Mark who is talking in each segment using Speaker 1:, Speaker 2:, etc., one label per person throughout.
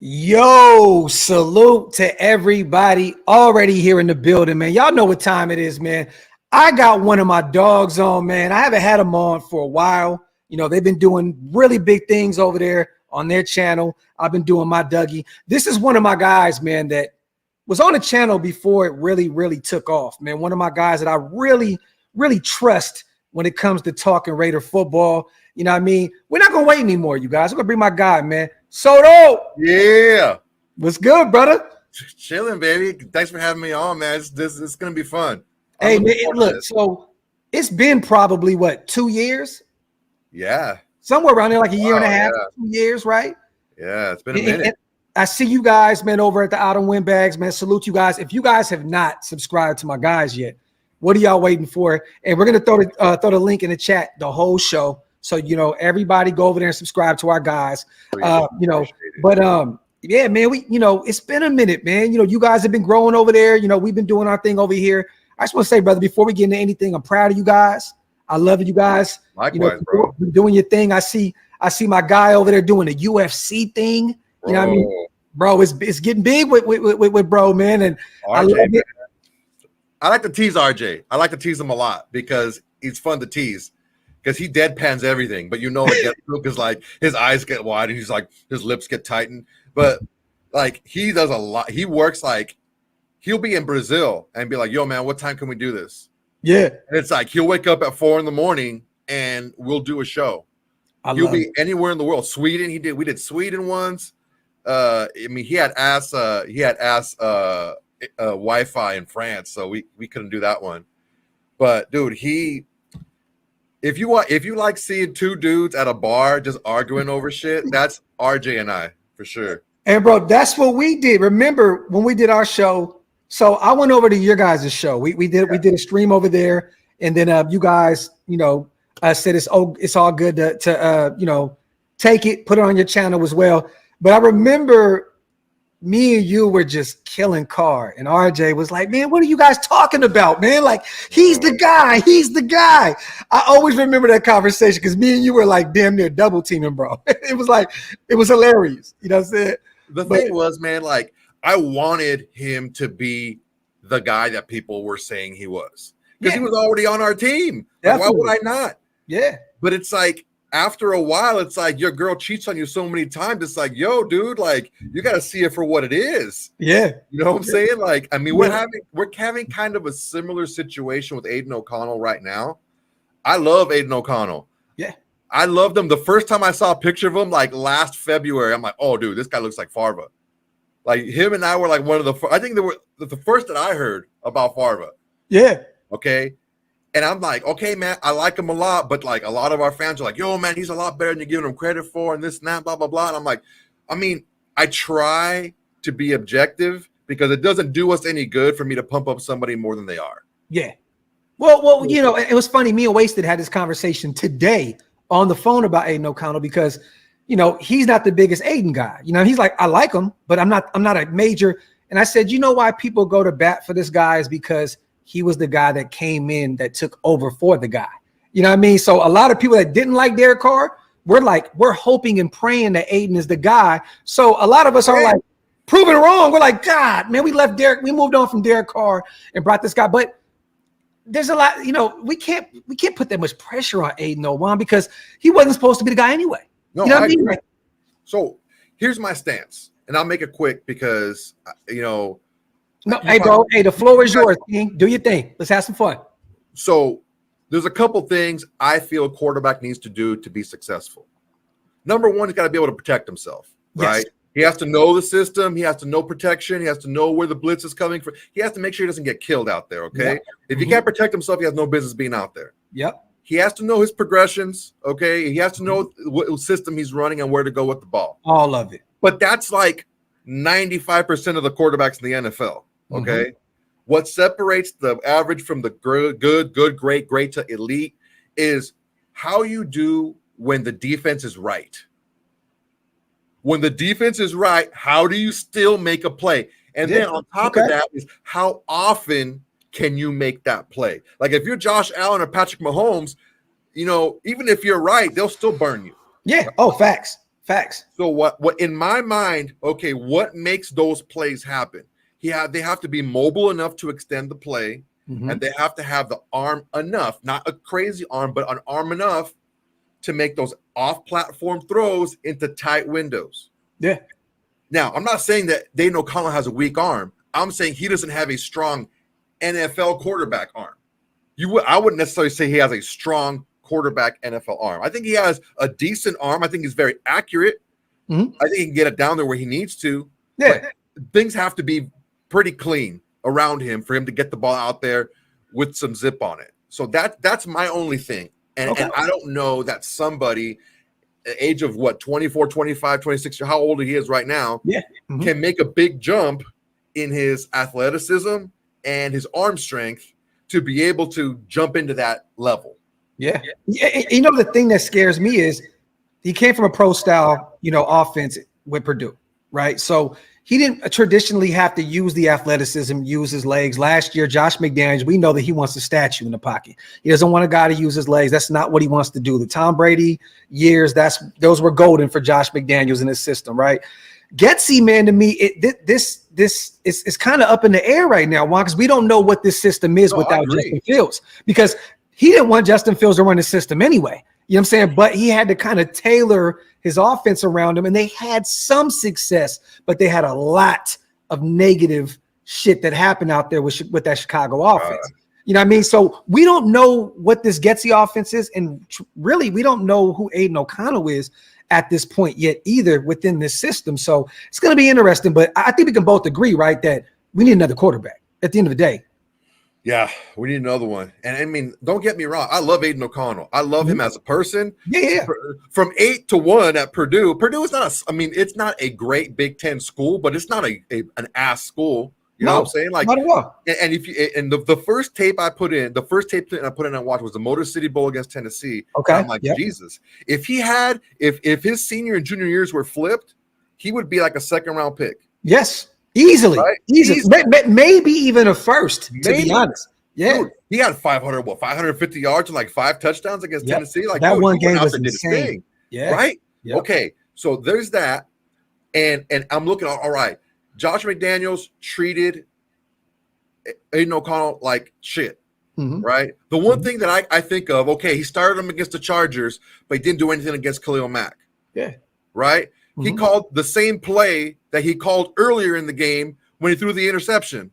Speaker 1: Yo, salute to everybody already here in the building, man. Y'all know what time it is, man. I got one of my dogs on, man. I haven't had them on for a while. You know, they've been doing really big things over there on their channel. I've been doing my Dougie. This is one of my guys, man, that was on the channel before it really took off, man. One of my guys that I really trust when it comes to talking Raider football. You know what I mean? We're not going to wait anymore, you guys. We're going to bring my guy, man. Soto.
Speaker 2: Yeah.
Speaker 1: What's good, brother?
Speaker 2: Chilling, baby. Thanks for having me on, man. It's going to be fun.
Speaker 1: Hey, man, look, so it's been probably, 2 years?
Speaker 2: Yeah.
Speaker 1: Somewhere around there, like a year and a half,
Speaker 2: yeah.
Speaker 1: 2 years, right?
Speaker 2: Yeah, it's been a minute.
Speaker 1: And I see you guys, man, over at the Aiden Windbags, man. Salute you guys. If you guys have not subscribed to my guys yet, what are y'all waiting for? And we're going to throw the link in the chat, the whole show. So, you know, everybody go over there and subscribe to our guys. Yeah, man, it's been a minute, man. You know, you guys have been growing over there. You know, we've been doing our thing over here. I just want to say, brother, before we get into anything, I'm proud of you guys. I love you guys.
Speaker 2: Likewise, bro.
Speaker 1: You're doing your thing. I see my guy over there doing the UFC thing. You know what I mean? Bro, it's getting big with bro, man. And
Speaker 2: RJ, I love it. I like to tease RJ. I like to tease him a lot because he's fun to tease. Because he deadpans everything, but you know it gets because like his eyes get wide and he's like his lips get tightened. But like he does a lot. He works like he'll be in Brazil and be like, "Yo, man, what time can we do this?"
Speaker 1: Yeah,
Speaker 2: and it's like he'll wake up at 4 a.m. and we'll do a show. He'll be anywhere in the world. Sweden, we did Sweden once. I mean, he had Wi-Fi in France, so we couldn't do that one. But dude, If you like seeing two dudes at a bar just arguing over shit, that's RJ and I for sure.
Speaker 1: And bro, that's what we did. Remember when we did our show? So I went over to your guys' show. We did a stream over there, and then you guys, said it's all good to take it, put it on your channel as well. But I remember me and you were just killing Carr, and RJ was like, "Man, what are you guys talking about, man? Like, he's the guy. He's the guy." I always remember that conversation because me and you were like damn near double teaming, bro. It was hilarious. You know what I'm saying?
Speaker 2: The thing was, man, like I wanted him to be the guy that people were saying he was because he was already on our team. Like, why would I not?
Speaker 1: Yeah.
Speaker 2: But it's like, after a while, it's like your girl cheats on you so many times. It's like, yo, dude, like you got to see it for what it is.
Speaker 1: Yeah.
Speaker 2: You know what I'm saying? Like, I mean, we're having kind of a similar situation with Aidan O'Connell right now. I love Aidan O'Connell.
Speaker 1: Yeah.
Speaker 2: I loved him. The first time I saw a picture of him, like last February, I'm like, oh, dude, this guy looks like Farva. Like him and I were like one of I think they were the first that I heard about Farva.
Speaker 1: Yeah.
Speaker 2: Okay. And I'm like, okay, man, I like him a lot, but like a lot of our fans are like, yo, man, he's a lot better than you're giving him credit for, and this and that, blah, blah, blah. And I'm like, I mean, I try to be objective because it doesn't do us any good for me to pump up somebody more than they are.
Speaker 1: Yeah. Well, it was funny. Me and Wasted had this conversation today on the phone about Aidan O'Connell because, he's not the biggest Aiden guy. He's like, I like him, but I'm not a major. And I said, you know why people go to bat for this guy is because he was the guy that came in that took over for the guy. You know what I mean? So a lot of people that didn't like Derek Carr, we're hoping and praying that Aiden is the guy. So a lot of us are like proving it wrong. We're like, God, man, we moved on from Derek Carr and brought this guy. But there's a lot, we can't put that much pressure on Aiden O'Connell because he wasn't supposed to be the guy anyway.
Speaker 2: No,
Speaker 1: you know what I mean? Like,
Speaker 2: so here's my stance, and I'll make it quick because
Speaker 1: No, hey, bro. Hey, the floor is yours, King. Do your thing. Let's have some fun.
Speaker 2: So there's a couple things I feel a quarterback needs to do to be successful. Number one, he's got to be able to protect himself, right? Yes. He has to know the system. He has to know protection. He has to know where the blitz is coming from. He has to make sure he doesn't get killed out there, okay? Yep. If he can't protect himself, he has no business being out there.
Speaker 1: Yep.
Speaker 2: He has to know his progressions, okay? He has to know what system he's running and where to go with the ball.
Speaker 1: All of it.
Speaker 2: But that's like 95% of the quarterbacks in the NFL. Okay. What separates the average from the good, great to elite is how you do when the defense is right. When the defense is right, how do you still make a play? And then on top of that is how often can you make that play? Like if you're Josh Allen or Patrick Mahomes, even if you're right, they'll still burn you.
Speaker 1: Yeah. Oh, facts. Facts.
Speaker 2: So what in my mind, okay, what makes those plays happen? They have to be mobile enough to extend the play, and they have to have the arm enough, not a crazy arm, but an arm enough to make those off-platform throws into tight windows.
Speaker 1: Yeah.
Speaker 2: Now, I'm not saying that Aidan O'Connell has a weak arm. I'm saying he doesn't have a strong NFL quarterback arm. I wouldn't necessarily say he has a strong quarterback NFL arm. I think he has a decent arm. I think he's very accurate. I think he can get it down there where he needs to.
Speaker 1: Yeah.
Speaker 2: But things have to be pretty clean around him for him to get the ball out there with some zip on it. So that's my only thing. And I don't know that somebody age of 24, 25, 26, how old he is right now, can make a big jump in his athleticism and his arm strength to be able to jump into that level.
Speaker 1: Yeah. You know, the thing that scares me is he came from a pro style, offense with Purdue, right? So he didn't traditionally have to use the athleticism, use his legs. Last year, Josh McDaniels, we know that he wants a statue in the pocket. He doesn't want a guy to use his legs. That's not what he wants to do. The Tom Brady years, those were golden for Josh McDaniels in his system, right? Getsy, man, to me, this is kind of up in the air right now, Juan, because we don't know what this system is without Justin Fields, because he didn't want Justin Fields to run the system anyway. You know what I'm saying? But he had to kind of tailor his offense around him, and they had some success, but they had a lot of negative shit that happened out there with that Chicago offense. You know what I mean? So we don't know what this Getsy offense is, and really we don't know who Aidan O'Connell is at this point yet either within this system. So it's going to be interesting, but I think we can both agree, right, that we need another quarterback at the end of the day.
Speaker 2: Yeah, we need another one. And I mean, don't get me wrong. I love Aidan O'Connell. I love him as a person.
Speaker 1: Yeah.
Speaker 2: From 8-1 at Purdue. Purdue is it's not a great Big Ten school, but it's not an ass school. You know what I'm saying? Like,
Speaker 1: not at all.
Speaker 2: And the first tape I put in, and watched was the Motor City Bowl against Tennessee.
Speaker 1: Okay.
Speaker 2: And I'm like, Jesus, if his senior and junior years were flipped, he would be like a second round pick.
Speaker 1: Yes. Easily.
Speaker 2: Right?
Speaker 1: Easily. Maybe even a first, to be honest. Yeah.
Speaker 2: Dude, he had 550 yards and like 5 touchdowns against Tennessee. Like
Speaker 1: that one game was
Speaker 2: insane. Yeah. Right? Yep. Okay. So there's that. And I'm looking at, all right, Josh McDaniels treated Aidan O'Connell like shit. Right? The one thing that I think of, okay, he started him against the Chargers, but he didn't do anything against Khalil Mack.
Speaker 1: Yeah.
Speaker 2: Right? He called the same play that he called earlier in the game when he threw the interception.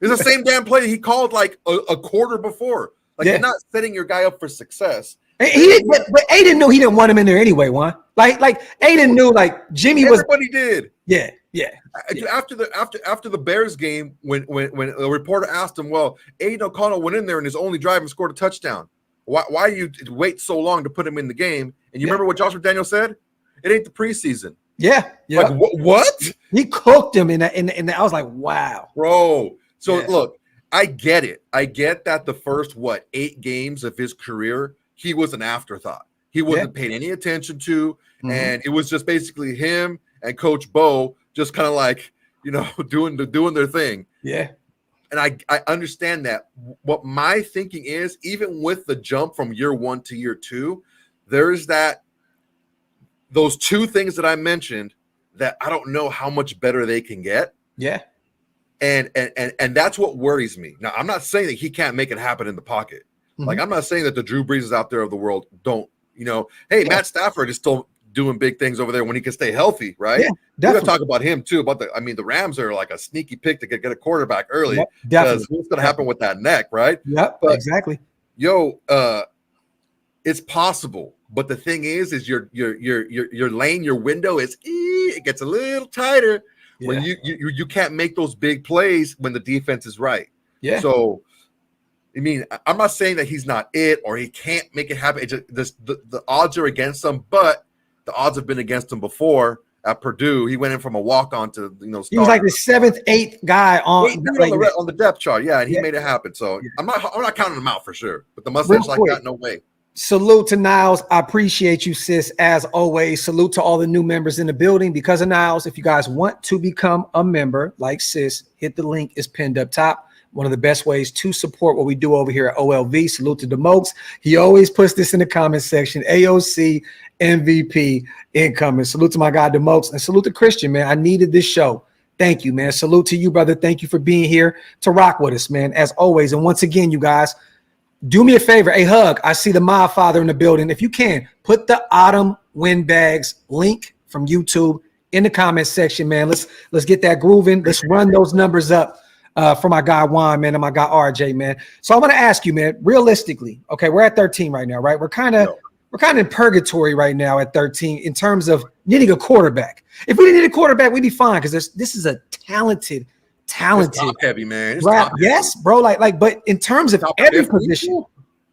Speaker 2: It's the same damn play he called like a quarter before. Like, you're not setting your guy up for success.
Speaker 1: But Aiden knew he didn't want him in there anyway, Juan. Like Aiden knew like Jimmy was.
Speaker 2: Everybody did.
Speaker 1: Yeah.
Speaker 2: After the Bears game, when the reporter asked him, well, Aidan O'Connell went in there and his only drive and scored a touchdown. Why you wait so long to put him in the game? And you remember what Josh McDaniels said? It ain't the preseason.
Speaker 1: Yeah.
Speaker 2: Like what?
Speaker 1: He cooked him in that. I was like, wow,
Speaker 2: bro. So look, I get it. I get that the first 8 games of his career, he was an afterthought. He wasn't paid any attention to, and it was just basically him and Coach Bo just kind of like, doing their thing.
Speaker 1: Yeah.
Speaker 2: And I understand that. What my thinking is, even with the jump from year 1 to year 2, there's those 2 things that I mentioned that I don't know how much better they can get.
Speaker 1: Yeah.
Speaker 2: And that's what worries me. Now, I'm not saying that he can't make it happen in the pocket. Like, I'm not saying that the Drew Breeses out there of the world don't, hey, Matt Stafford is still doing big things over there when he can stay healthy, right?
Speaker 1: Yeah,
Speaker 2: we're gonna talk about him too. The Rams are like a sneaky pick to get a quarterback early.
Speaker 1: Yep,
Speaker 2: because what's gonna happen with that neck, right?
Speaker 1: Yep,
Speaker 2: but,
Speaker 1: exactly.
Speaker 2: It's possible, but the thing is your lane, your window it gets a little tighter when you can't make those big plays when the defense is right. Yeah. So, I mean, I'm not saying that he's not it or he can't make it happen. It just the odds are against him, but the odds have been against him before at Purdue. He went in from a walk-on to starter.
Speaker 1: He was like the 7th, 8th guy on
Speaker 2: the depth chart. Yeah, and he made it happen. So I'm not counting him out for sure. But the mustache like that, no way.
Speaker 1: Salute to Niles. I appreciate you, sis, as always. Salute to all the new members in the building. Because of Niles, if you guys want to become a member like sis, hit the link. It's pinned up top. one of the best ways to support what we do over here at OLV. Salute to Demokes. He always puts this in the comment section. AOC MVP incoming. Salute to my guy Demokes, and salute to Christian, man. I needed this show. Thank you, man. Salute to you, brother. Thank you for being here to rock with us, man, as always. And once again, you guys, do me a favor, a hug. I see the Mob Father in the building. If you can, put the Autumn Windbags link from YouTube in the comment section, man. Let's get that grooving. Let's run those numbers up for my guy Juan, man, and my guy RJ, man. So I want to ask you, man, realistically, okay, we're at 13 right now, right? We're kind of in purgatory right now at 13 in terms of needing a quarterback. If we didn't need a quarterback, we'd be fine because this is a talented.
Speaker 2: It's top heavy, man. It's
Speaker 1: rap. Yes, bro. But in terms of every position,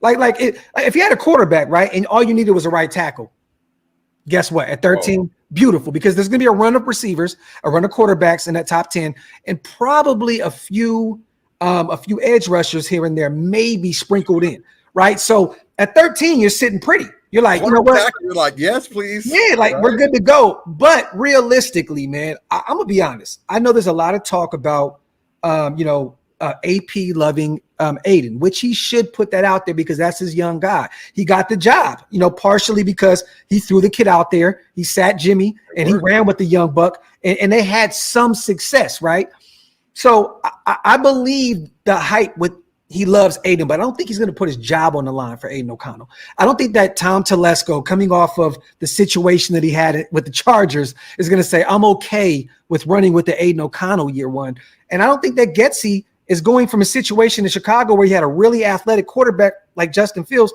Speaker 1: if you had a quarterback, right, and all you needed was a right tackle, guess what? At 13, beautiful, because there's gonna be a run of receivers, a run of quarterbacks in that top 10, and probably a few edge rushers here and there, maybe sprinkled in, right? So at 13, you're sitting pretty. You're like, you know what?
Speaker 2: You're like, yes, please.
Speaker 1: Yeah, like we're good to go. But realistically, man, I'm gonna be honest. I know there's a lot of talk about, AP loving Aiden, which he should put that out there because that's his young guy. He got the job, partially because he threw the kid out there. He sat Jimmy and he ran with the young buck, and they had some success, right? So I believe the hype with. He loves Aiden, but I don't think he's going to put his job on the line for Aidan O'Connell. I don't think that Tom Telesco, coming off of the situation that he had with the Chargers, is going to say, I'm okay with running with the Aidan O'Connell year one. And I don't think that Getsy is going from a situation in Chicago where he had a really athletic quarterback like Justin Fields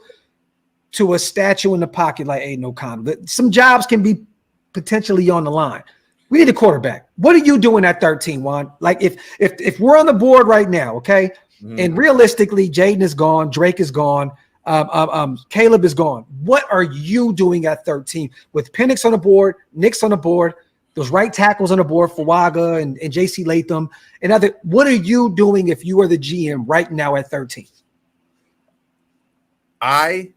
Speaker 1: to a statue in the pocket like Aidan O'Connell. Some jobs can be potentially on the line. We need a quarterback. What are you doing at 13, Juan? Like if we're on the board right now, okay, and realistically, Jayden is gone, Drake is gone, Caleb is gone. What are you doing at 13 with Penix on the board, Nix on the board, those right tackles on the board for Waga and JC Latham and other? What are you doing if you are the GM right now at 13?
Speaker 2: I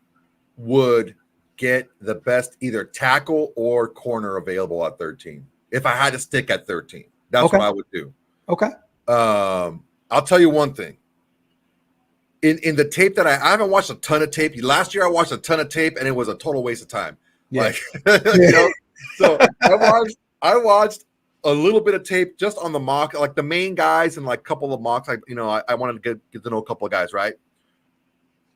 Speaker 2: would get the best either tackle or corner available at 13. If I had to stick at 13, that's what I would do. Okay. I'll tell you one thing. In the tape that I haven't watched a ton of tape. Last year I watched a ton of tape and it was a total waste of time. Yeah. So I watched a little bit of tape just on the mock, like the main guys and like a couple of mocks. I wanted to get to know a couple of guys, right?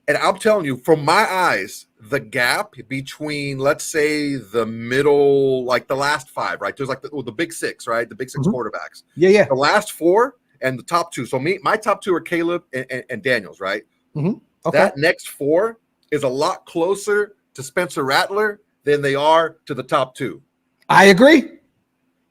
Speaker 2: And I'm telling you, from my eyes, the gap between, let's say, the middle, like the last five, right? There's like the big six, right? The big six quarterbacks. Yeah. The last four and the top two. So my top two are Caleb and Daniels, right? Okay. That next four is a lot closer to Spencer Rattler than they are to the top two.
Speaker 1: I agree.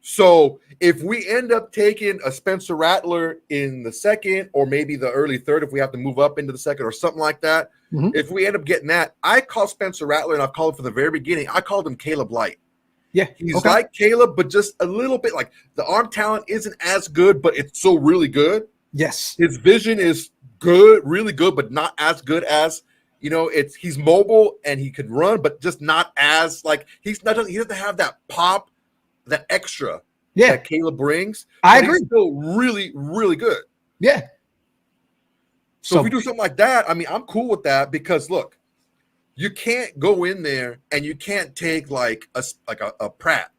Speaker 2: So if we end up taking a Spencer Rattler in the second or maybe the early third, if we have to move up into the second or something like that, if we end up getting that, I call Spencer Rattler, and I've called him from the very beginning, I called him Caleb Light. Yeah, he's like Caleb, but just a little bit like the arm talent isn't as good, but it's so really good. Yes. His vision is good, really good, but not as good as, he's mobile and he can run, but just not as like he doesn't have that pop, that extra that Caleb brings. I agree. He's still really, really good. Yeah. So if we do something like that, I mean, I'm cool with that because look, you can't go in there and you can't take like a Pratt,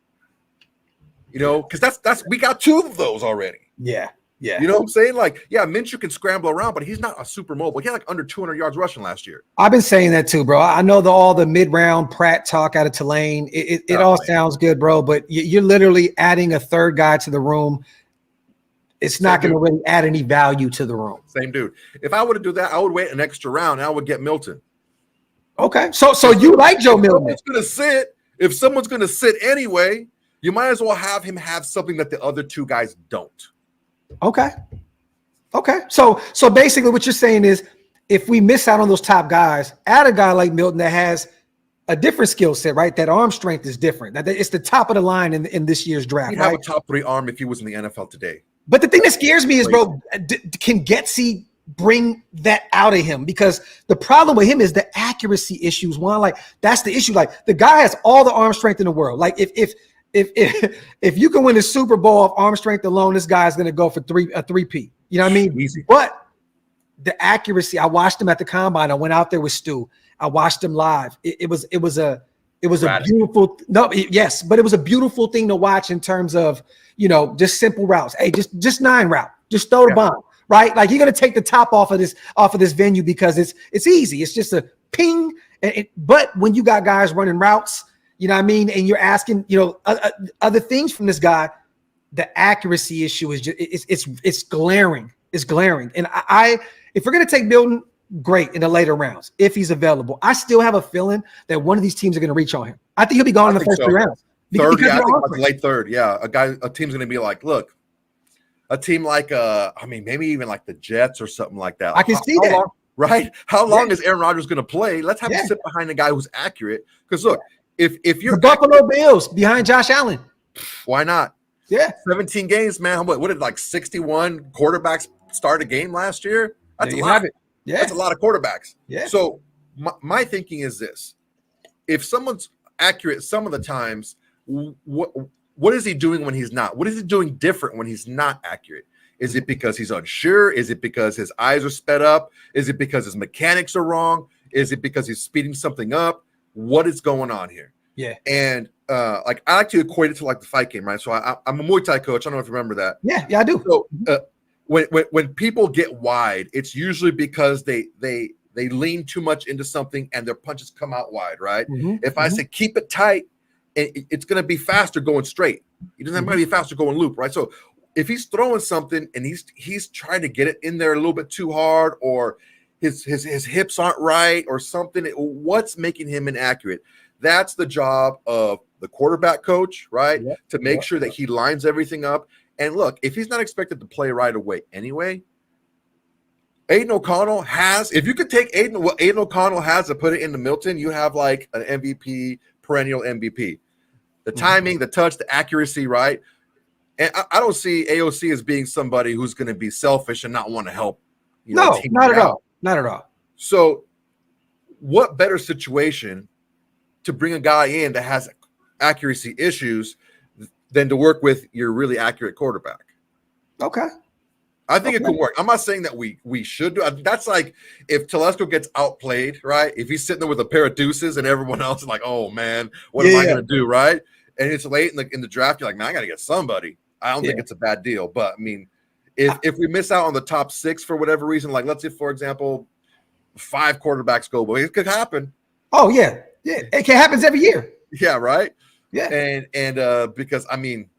Speaker 2: because that's we got two of those already. Yeah. Yeah. You know what I'm saying? Like, yeah, Minshew can scramble around, but he's not a super mobile. He had like under 200 yards rushing last year. I've been saying that too, bro. I know all the mid-round Pratt talk out of Tulane. It all sounds good, bro, but you're literally adding a third guy to the room. It's not going to really add any value to the room. Same dude. If I were to do that, I would wait an extra round and I would get Milton. Okay. So you like Joe Milton. If someone's going to sit anyway, you might as well have him have something that the other two guys don't. Okay. So basically what you're saying is if we miss out on those top guys, add a guy like Milton that has a different skill set, right? That arm strength is different. It's the top of the line in this year's draft. He'd have a top 3 arm if he was in the NFL today. But the thing that scares me is, bro, can Getsy bring that out of him? Because the problem with him is the accuracy issues. That's the issue. Like the guy has all the arm strength in the world. Like if you can win a Super Bowl off arm strength alone, this guy's going to go for a 3P. You know what I mean? Easy. But
Speaker 1: the accuracy. I watched him at the combine. I went out there with Stu. I watched him live. It was a beautiful, yes, but it was a beautiful thing to watch in terms of, just simple routes. Hey, just 9 route, just throw the bomb, right? Like, you're going to take the top off of this venue because it's easy. It's just a ping. But when you got guys running routes, you know what I mean? And you're asking, other things from this guy, the accuracy issue is just, it's glaring. It's glaring. And if we're going to take Milton, great, in the later rounds, if he's available. I still have a feeling that one of these teams are going to reach on him. I think he'll be gone in the first 3 rounds.
Speaker 2: Third, I think like late third. Yeah. A team's going to be like, look, a team like, maybe even like the Jets or something like that.
Speaker 1: I can see that.
Speaker 2: Long, right? How long is Aaron Rodgers going to play? Let's have him sit behind a guy who's accurate. Because look, if you're
Speaker 1: the Buffalo Bills behind Josh Allen,
Speaker 2: why not?
Speaker 1: Yeah.
Speaker 2: 17 games, man. What did like 61 quarterbacks start a game last year? That's a lot. Yeah. That's a lot of quarterbacks. Yeah. So my thinking is this. If someone's accurate some of the times, what is he doing when he's not? What is he doing different when he's not accurate? Is it because he's unsure? Is it because his eyes are sped up? Is it because his mechanics are wrong? Is it because he's speeding something up? What is going on here?
Speaker 1: Yeah.
Speaker 2: And I like to equate it to like the fight game, right? So I'm a Muay Thai coach. I don't know if you remember that.
Speaker 1: Yeah, I do.
Speaker 2: So when people get wide, it's usually because they lean too much into something and their punches come out wide, right? If I say keep it tight, it's going to be faster going straight. It doesn't have to be faster going loop, right? So if he's throwing something and he's trying to get it in there a little bit too hard, or his hips aren't right or something, what's making him inaccurate? That's the job of the quarterback coach, right? Yep. To make sure that he lines everything up. And look, if he's not expected to play right away anyway, Aidan O'Connell has, if you could take what Aidan O'Connell has and put it into Milton, you have like an MVP, perennial MVP. The timing, the touch, the accuracy, right? And I don't see AOC as being somebody who's going to be selfish and not want to help.
Speaker 1: No, not at all. Not at all.
Speaker 2: So what better situation to bring a guy in that has accuracy issues than to work with your really accurate quarterback?
Speaker 1: Okay.
Speaker 2: I think it could work. I'm not saying that we should do it. That's like if Telesco gets outplayed, right? If he's sitting there with a pair of deuces and everyone else is like, oh man, what am I going to do, right? And it's late in the draft, you're like, man, I got to get somebody. I don't think it's a bad deal. But I mean, if we miss out on the top 6 for whatever reason, like let's say, for example, 5 quarterbacks go, but it could happen.
Speaker 1: Oh yeah. Yeah. It happens every year.
Speaker 2: Yeah. Right.
Speaker 1: Yeah.
Speaker 2: And because I mean,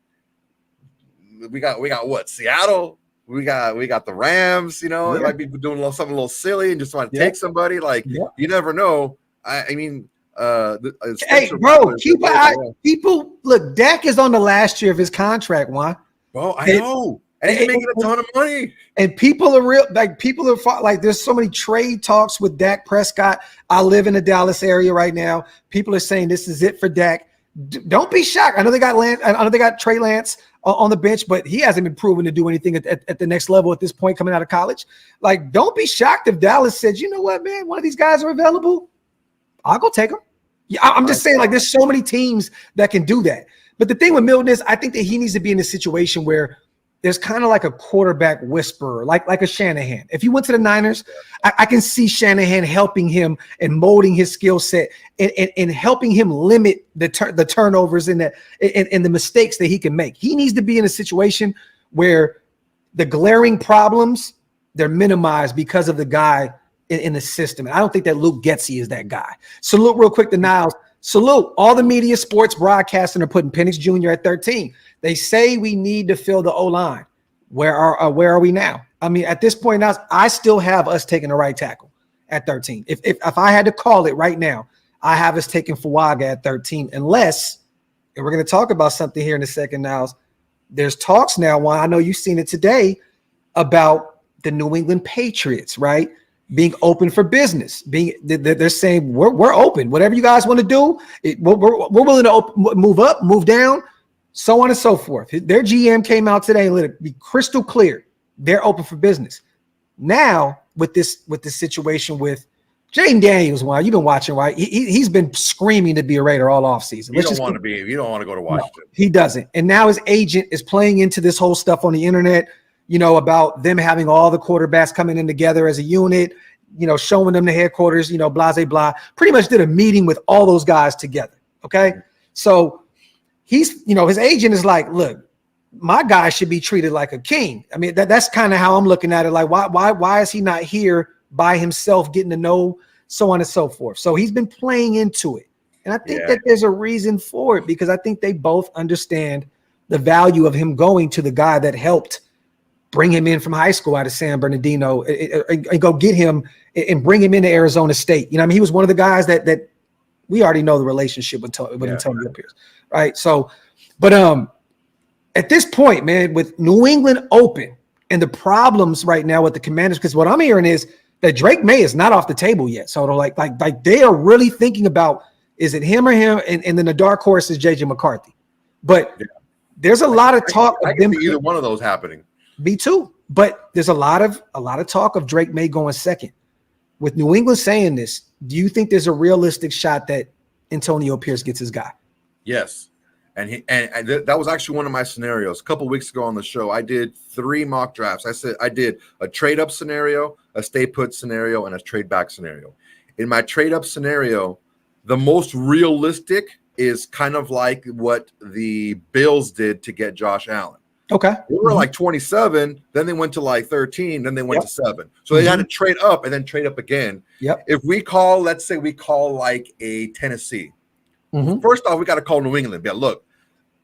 Speaker 2: we got what? Seattle. We got the Rams, it might be doing something a little silly and just want to take somebody. Like you never know. I mean,
Speaker 1: hey, bro, keep an eye. People look. Dak is on the last year of his contract. Juan.
Speaker 2: Bro, I know, and he's making a ton of money.
Speaker 1: And people are real. Like people are like. There's so many trade talks with Dak Prescott. I live in the Dallas area right now. People are saying this is it for Dak. Don't be shocked. I know they got Trey Lance on the bench, but he hasn't been proven to do anything at the next level at this point coming out of college. Like, don't be shocked if Dallas said, you know what, man, one of these guys are available. I'll go take them. Yeah, I'm just saying, like, there's so many teams that can do that. But the thing with Milton is I think that he needs to be in a situation where there's kind of like a quarterback whisperer, like a Shanahan. If he went to the Niners, I can see Shanahan helping him and molding his skill set and helping him limit the turnovers and the mistakes that he can make. He needs to be in a situation where the glaring problems, they're minimized because of the guy in the system. And I don't think that Luke Getsy is that guy. Salute real quick to Niles. Salute. All the media, sports, broadcasting are putting Penix Jr. at 13. They say we need to fill the O-line. Where are we now? I mean, at this point now, I still have us taking the right tackle at 13. If I had to call it right now, I have us taking Fuaga at 13, unless, and we're going to talk about something here in a second now. There's talks now, Juan, I know you've seen it today, about the New England Patriots, right? Being open for business. They're saying we're open. Whatever you guys want to do, we're willing to move up, move down, so on and so forth. Their GM came out today and let it be crystal clear. They're open for business. Now, with this situation with Jayden Daniels, while you've been watching, right? He's been screaming to be a Raider all offseason.
Speaker 2: You don't want to go to Washington.
Speaker 1: No, he doesn't. And now his agent is playing into this whole stuff on the internet. about them having all the quarterbacks coming in together as a unit, showing them the headquarters, blah, blah, blah. Pretty much did a meeting with all those guys together. Okay. So he's, his agent is like, look, my guy should be treated like a king. I mean, that's kind of how I'm looking at it. Like, why is he not here by himself, getting to know, so on and so forth. So he's been playing into it. And I think that there's a reason for it, because I think they both understand the value of him going to the guy that helped bring him in from high school out of San Bernardino and go get him and bring him into Arizona State. I mean, he was one of the guys that we already know the relationship with Antonio Pierce, right? So, but at this point, man, with New England open and the problems right now with the Commanders, because what I'm hearing is that Drake May is not off the table yet. So like they are really thinking about, is it him or him? And then the dark horse is JJ McCarthy. But there's a lot of talk
Speaker 2: I
Speaker 1: of
Speaker 2: can
Speaker 1: them.
Speaker 2: see either one of those happening.
Speaker 1: Me too. But there's a lot of talk of Drake May going second. With New England saying this, do you think there's a realistic shot that Antonio Pierce gets his guy?
Speaker 2: Yes. And that was actually one of my scenarios. A couple of weeks ago on the show, I did 3 mock drafts. I did a trade up scenario, a stay put scenario, and a trade back scenario. In my trade up scenario, the most realistic is kind of like what the Bills did to get Josh Allen.
Speaker 1: Okay.
Speaker 2: They were like 27, then they went to like 13, then they went to 7. So they had to trade up and then trade up again.
Speaker 1: Yep.
Speaker 2: If we call, let's say we call like a Tennessee. First off, we got to call New England. Yeah, look,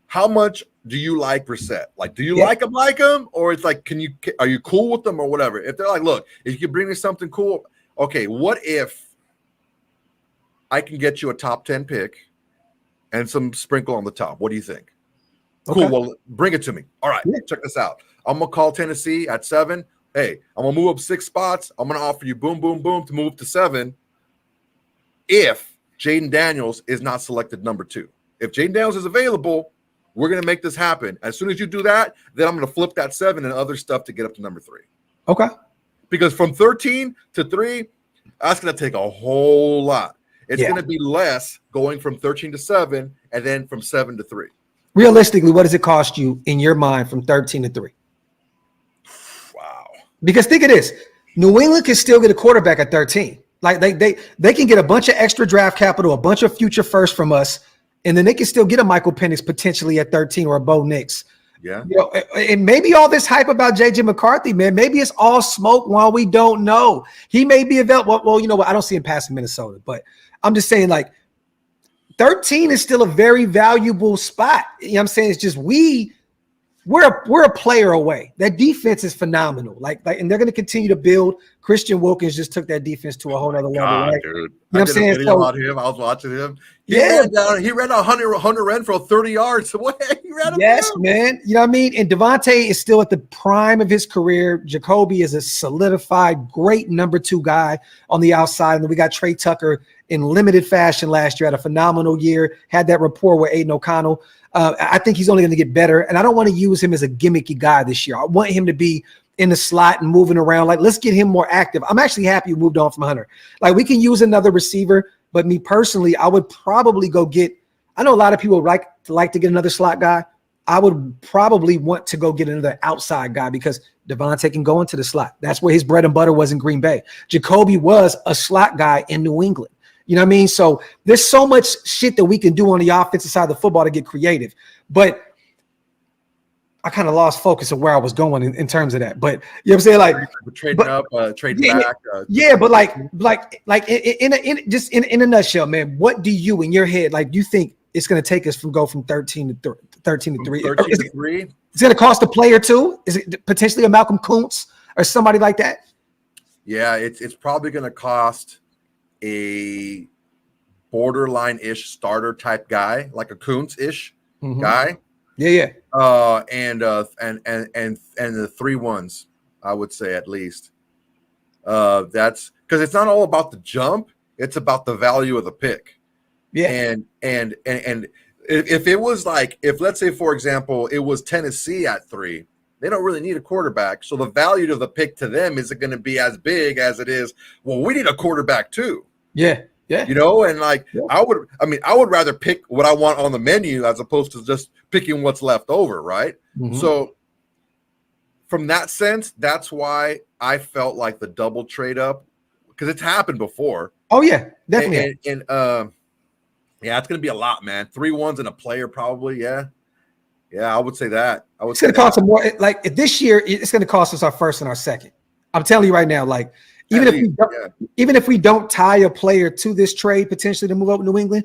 Speaker 2: how much do you like Brissett? Like, do you like him? Or it's like, are you cool with them or whatever? If they're like, look, if you can bring me something cool, okay, what if I can get you a top 10 pick and some sprinkle on the top? What do you think?
Speaker 1: Okay.
Speaker 2: Cool. Well, bring it to me. All right. Check this out. I'm going to call Tennessee at 7. Hey, I'm going to move up 6 spots. I'm going to offer you boom, boom, boom to move to 7 if Jayden Daniels is not selected number 2. If Jayden Daniels is available, we're going to make this happen. As soon as you do that, then I'm going to flip that 7 and other stuff to get up to number 3.
Speaker 1: Okay.
Speaker 2: Because from 13 to 3, that's going to take a whole lot. It's going to be less going from 13 to 7 and then from 7 to 3.
Speaker 1: Realistically, what does it cost you in your mind from 13 to 3?
Speaker 2: Wow.
Speaker 1: Because think of this. New England can still get a quarterback at 13. Like they can get a bunch of extra draft capital, a bunch of future firsts from us, and then they can still get a Michael Penix potentially at 13 or a Bo Nix.
Speaker 2: Yeah.
Speaker 1: And maybe all this hype about JJ McCarthy, man, maybe it's all smoke while we don't know. He may be available. Well, you know what? I don't see him passing Minnesota, but I'm just saying, like, 13 is still a very valuable spot. You know what I'm saying? It's just we're a player away. That defense is phenomenal. Like, and they're going to continue to build. Christian Wilkins just took that defense to a whole other level. Right?
Speaker 2: Dude.
Speaker 1: You know what I'm saying?
Speaker 2: About him. I was watching him. He ran 100 Renfro 30 yards away. He ran
Speaker 1: man. You know what I mean? And Davante is still at the prime of his career. Jacoby is a solidified, great number 2 guy on the outside. And then we got Trey Tucker in limited fashion last year, had a phenomenal year, had that rapport with Aidan O'Connell. I think he's only going to get better. And I don't want to use him as a gimmicky guy this year. I want him to be in the slot and moving around. Like, let's get him more active. I'm actually happy we moved on from Hunter. Like, we can use another receiver, but me personally, I would probably go get, I know a lot of people like to get another slot guy. I would probably want to go get another outside guy because Davante can go into the slot. That's where his bread and butter was in Green Bay. Jacoby was a slot guy in New England. You know what I mean? So there's so much shit that we can do on the offensive side of the football to get creative. But I kind of lost focus of where I was going in terms of that. But you know what I'm saying? Like
Speaker 2: trading up, trading back.
Speaker 1: But in a nutshell, man, what do you in your head, like, do you think it's going to take us from 13 to 3? 13 to 3? It's going to cost a player too? Is it potentially a Malcolm Kuntz or somebody like that?
Speaker 2: Yeah, it's probably going to cost a borderline-ish starter type guy, like a Kuntz-ish guy.
Speaker 1: Yeah.
Speaker 2: And the 3 ones, I would say at least. That's because it's not all about the jump; it's about the value of the pick. Yeah. And if it was like, if let's say for example it was Tennessee at 3, they don't really need a quarterback, so the value of the pick to them isn't going to be as big as it is. Well, we need a quarterback too. Yeah. You know, and like I would rather pick what I want on the menu as opposed to just picking what's left over, right? So from that sense, that's why I felt like the double trade up, because it's happened before.
Speaker 1: Oh yeah, definitely.
Speaker 2: And yeah, it's gonna be a lot, man. 3 1s and a player, probably. Yeah, I would say that.
Speaker 1: It's gonna cost them more. Like this year, it's gonna cost us our first and our second. I'm telling you right now, like even if we don't tie a player to this trade potentially to move up to New England,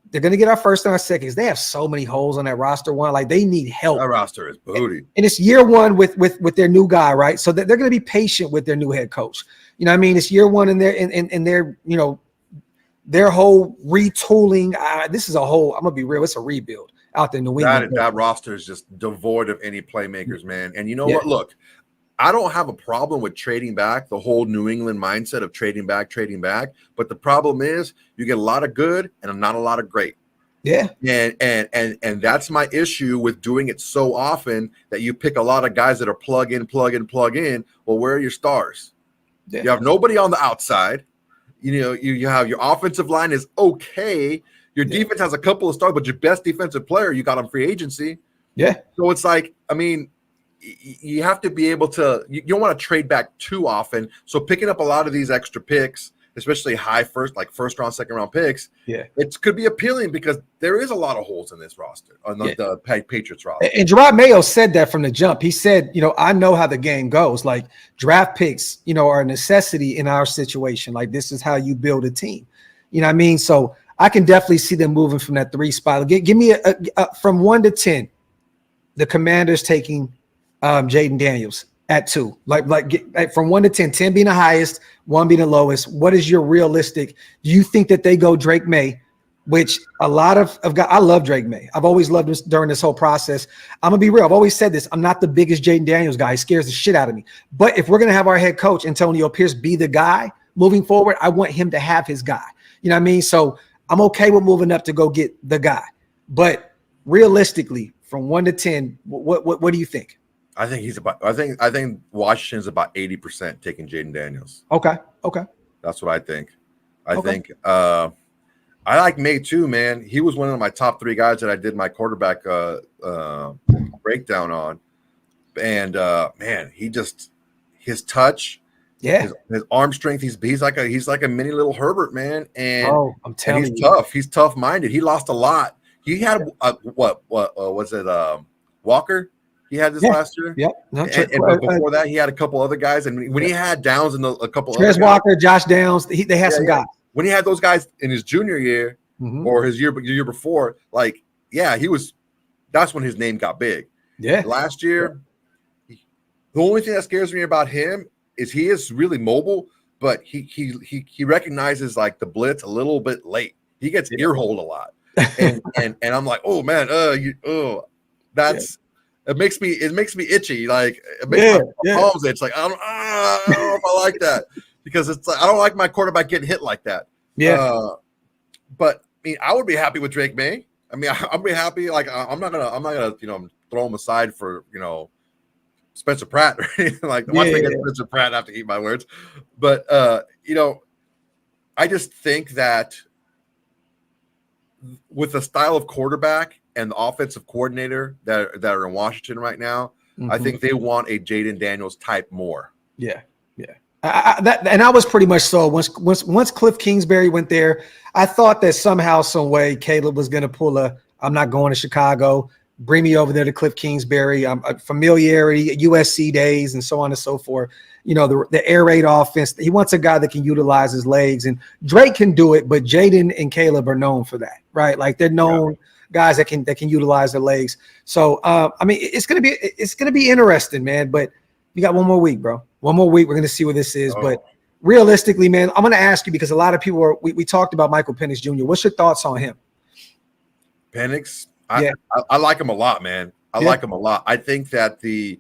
Speaker 1: they're gonna get our first and our seconds. They have so many holes on that roster. One, like they need help.
Speaker 2: That roster is booty,
Speaker 1: and it's year one with their new guy, right? So they're gonna be patient with their new head coach. You know what I mean? It's year one in their their whole retooling. This is a whole. I'm gonna be real. It's a rebuild out there in New England.
Speaker 2: That roster is just devoid of any playmakers, man. And you know what? Look, I don't have a problem with trading back, the whole New England mindset of trading back. But the problem is you get a lot of good and not a lot of great.
Speaker 1: Yeah.
Speaker 2: And that's my issue with doing it so often that you pick a lot of guys that are plug in. Well, where are your stars? Yeah. You have nobody on the outside. You have your offensive line is okay. Your defense has a couple of stars, but your best defensive player you got on free agency.
Speaker 1: Yeah. So
Speaker 2: it's like, I mean, you have to be able to. You don't want to trade back too often. So picking up a lot of these extra picks, especially high first round, second round picks, it could be appealing because there is a lot of holes in this roster on the Patriots roster.
Speaker 1: And Gerard Mayo said that from the jump. He said, I know how the game goes. Like draft picks, are a necessity in our situation. Like this is how you build a team. You know what I mean? So I can definitely see them moving from that 3 spot. Give me a from 1 to 10. The Commanders taking Jayden Daniels at 2. Like from 1 to 10, 10 being the highest, 1 being the lowest. What is your realistic? Do you think that they go Drake May, which a lot of guys, I love Drake May. I've always loved him during this whole process. I'm gonna be real. I've always said this. I'm not the biggest Jayden Daniels guy. He scares the shit out of me. But if we're gonna have our head coach Antonio Pierce be the guy moving forward, I want him to have his guy. You know what I mean? So I'm okay with moving up to go get the guy. But realistically, from 1 to 10, what do you think?
Speaker 2: I think Washington's about 80% taking Jayden Daniels.
Speaker 1: Okay.
Speaker 2: That's what I think. I think I like May too, man. He was one of my top 3 guys that I did my quarterback breakdown on. And man, his touch, his arm strength, he's like a mini little Herbert, man. And
Speaker 1: I'm telling
Speaker 2: you, tough. He's tough-minded. He lost a lot. He had what was it? Walker. He had this last year.
Speaker 1: Yep.
Speaker 2: And before that, he had a couple other guys. And when he had Downs and a couple
Speaker 1: other guys, Walker, Josh Downs, they had some guys.
Speaker 2: When he had those guys in his junior year or his year before, that's when his name got big.
Speaker 1: Yeah.
Speaker 2: Last year, the only thing that scares me about him is he is really mobile, but he recognizes like the blitz a little bit late. He gets ear-holed a lot. And I'm like, oh man, it makes me itchy. Like it makes my palms itch. Like I don't know if I like that because it's like I don't like my quarterback getting hit like that.
Speaker 1: Yeah.
Speaker 2: But I mean, I would be happy with Drake May. I mean, I'll be happy. Like I'm not gonna throw him aside for Spencer Pratt or anything like that. Watch me get Spencer Pratt. I have to eat my words. But I just think that with the style of quarterback and the offensive coordinator that are in Washington right now, I think they want a Jayden Daniels type more.
Speaker 1: Yeah. I was pretty much so. Once Cliff Kingsbury went there, I thought that somehow, some way, Caleb was going to pull I'm not going to Chicago. Bring me over there to Cliff Kingsbury. Familiarity, USC days, and so on and so forth. The air raid offense. He wants a guy that can utilize his legs, and Drake can do it. But Jayden and Caleb are known for that, right? Like they're known guys that can utilize their legs. So I mean, it's gonna be interesting, man. But you got 1 more week, bro. 1 more week. We're gonna see what this is. But realistically, man, I'm gonna ask you because a lot of people we talked about Michael Penix Jr. What's your thoughts on him?
Speaker 2: Penix. I like him a lot, man. I like him a lot. I think that the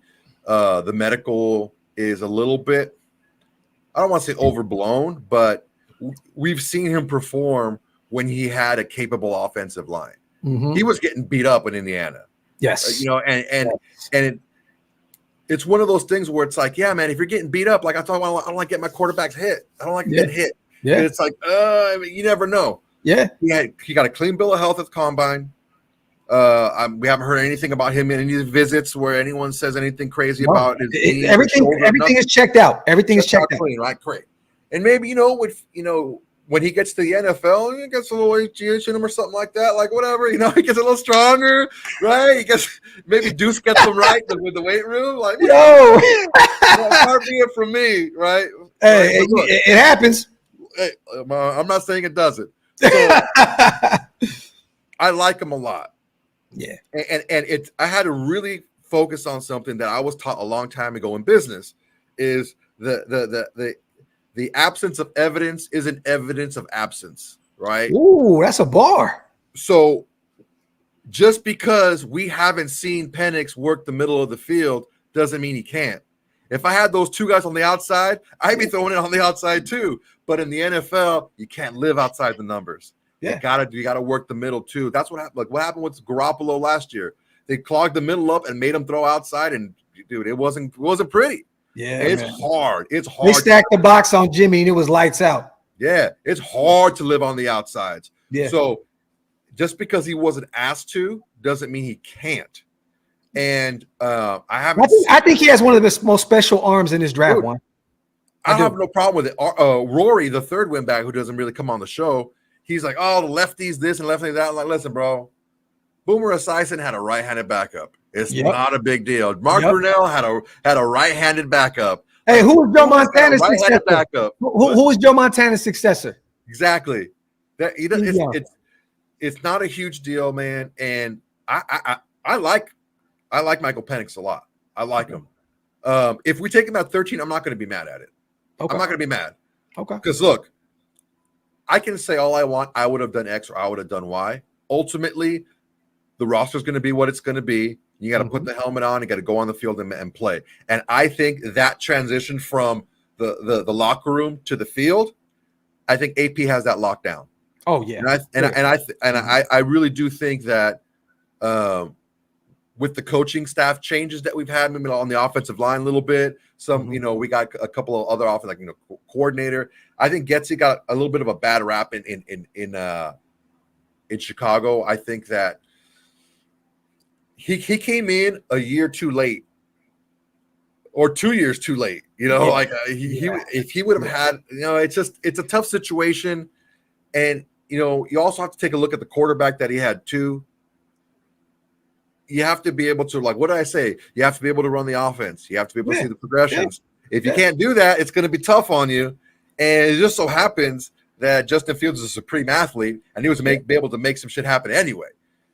Speaker 2: medical is a little bit, I don't want to say overblown, but we've seen him perform when he had a capable offensive line. He was getting beat up in Indiana.
Speaker 1: Yes.
Speaker 2: It's one of those things where it's like, yeah, man, if you're getting beat up, like I don't like getting my quarterbacks hit. I don't like getting hit. Yeah. And it's like, you never know.
Speaker 1: Yeah.
Speaker 2: He got a clean bill of health at the combine. We haven't heard anything about him in any visits where anyone says anything crazy
Speaker 1: No.
Speaker 2: about his knees or
Speaker 1: Everything
Speaker 2: shoulder,
Speaker 1: is checked out. Everything is checked out.
Speaker 2: clean, right? Great. And maybe when he gets to the NFL, he gets a little HGH in him or something like that, like whatever, he gets a little stronger, right? He gets maybe Deuce gets him right with the weight room, like
Speaker 1: Yo,
Speaker 2: far be it from me, right?
Speaker 1: hey,
Speaker 2: Right? Look,
Speaker 1: it happens.
Speaker 2: hey, I'm not saying it doesn't. So I like him a lot.
Speaker 1: Yeah,
Speaker 2: and I had to really focus on something that I was taught a long time ago in business is the absence of evidence isn't evidence of absence, right?
Speaker 1: Ooh, that's a bar.
Speaker 2: So just because we haven't seen Penix work the middle of the field doesn't mean he can't. If I had those two guys on the outside, I'd be throwing it on the outside too. But in the NFL, you can't live outside the numbers.
Speaker 1: Yeah.
Speaker 2: You gotta work the middle too. That's what happened. Like what happened with Garoppolo last year? They clogged the middle up and made him throw outside, and dude, it wasn't pretty.
Speaker 1: Yeah,
Speaker 2: it's
Speaker 1: man.
Speaker 2: hard. It's hard.
Speaker 1: They stacked the box on Jimmy, and it was lights out.
Speaker 2: Yeah, it's hard to live on the outsides.
Speaker 1: Yeah.
Speaker 2: So just because he wasn't asked to doesn't mean he can't. And I
Speaker 1: think he has one of the most special arms in his draft.
Speaker 2: Dude,
Speaker 1: one.
Speaker 2: I have no problem with it. Rory, the third windbag, who doesn't really come on the show, he's like, oh, the lefties this and lefties that. I'm like, listen, bro, Boomer Esiason had a right-handed backup. It's not a big deal. Mark Brunell had a right-handed backup.
Speaker 1: Hey, who was Joe Montana's successor?
Speaker 2: Backup.
Speaker 1: Who was Joe Montana's successor?
Speaker 2: Exactly. It's not a huge deal, man. And I like Michael Penix a lot. I like him. If we take him at 13, I'm not going to be mad at it.
Speaker 1: Okay.
Speaker 2: I'm not going to be mad.
Speaker 1: Okay.
Speaker 2: Because look, I can say all I want. I would have done X or I would have done Y. Ultimately, the roster is going to be what it's going to be. You got to put the helmet on. You got to go on the field and play. And I think that transition from the locker room to the field, I think AP has that locked down.
Speaker 1: Oh yeah.
Speaker 2: And I really do think that with the coaching staff changes that we've had, maybe on the offensive line a little bit, we got a couple of other coordinator. I think Getsy got a little bit of a bad rap in Chicago. I think that he came in a year too late or 2 years too late. If he would have had, it's a tough situation. And, you also have to take a look at the quarterback that he had too. You have to be able to, what did I say? You have to be able to run the offense. You have to be able to see the progressions. If you can't do that, it's going to be tough on you. And it just so happens that Justin Fields is a supreme athlete, and he was be able to make some shit happen anyway.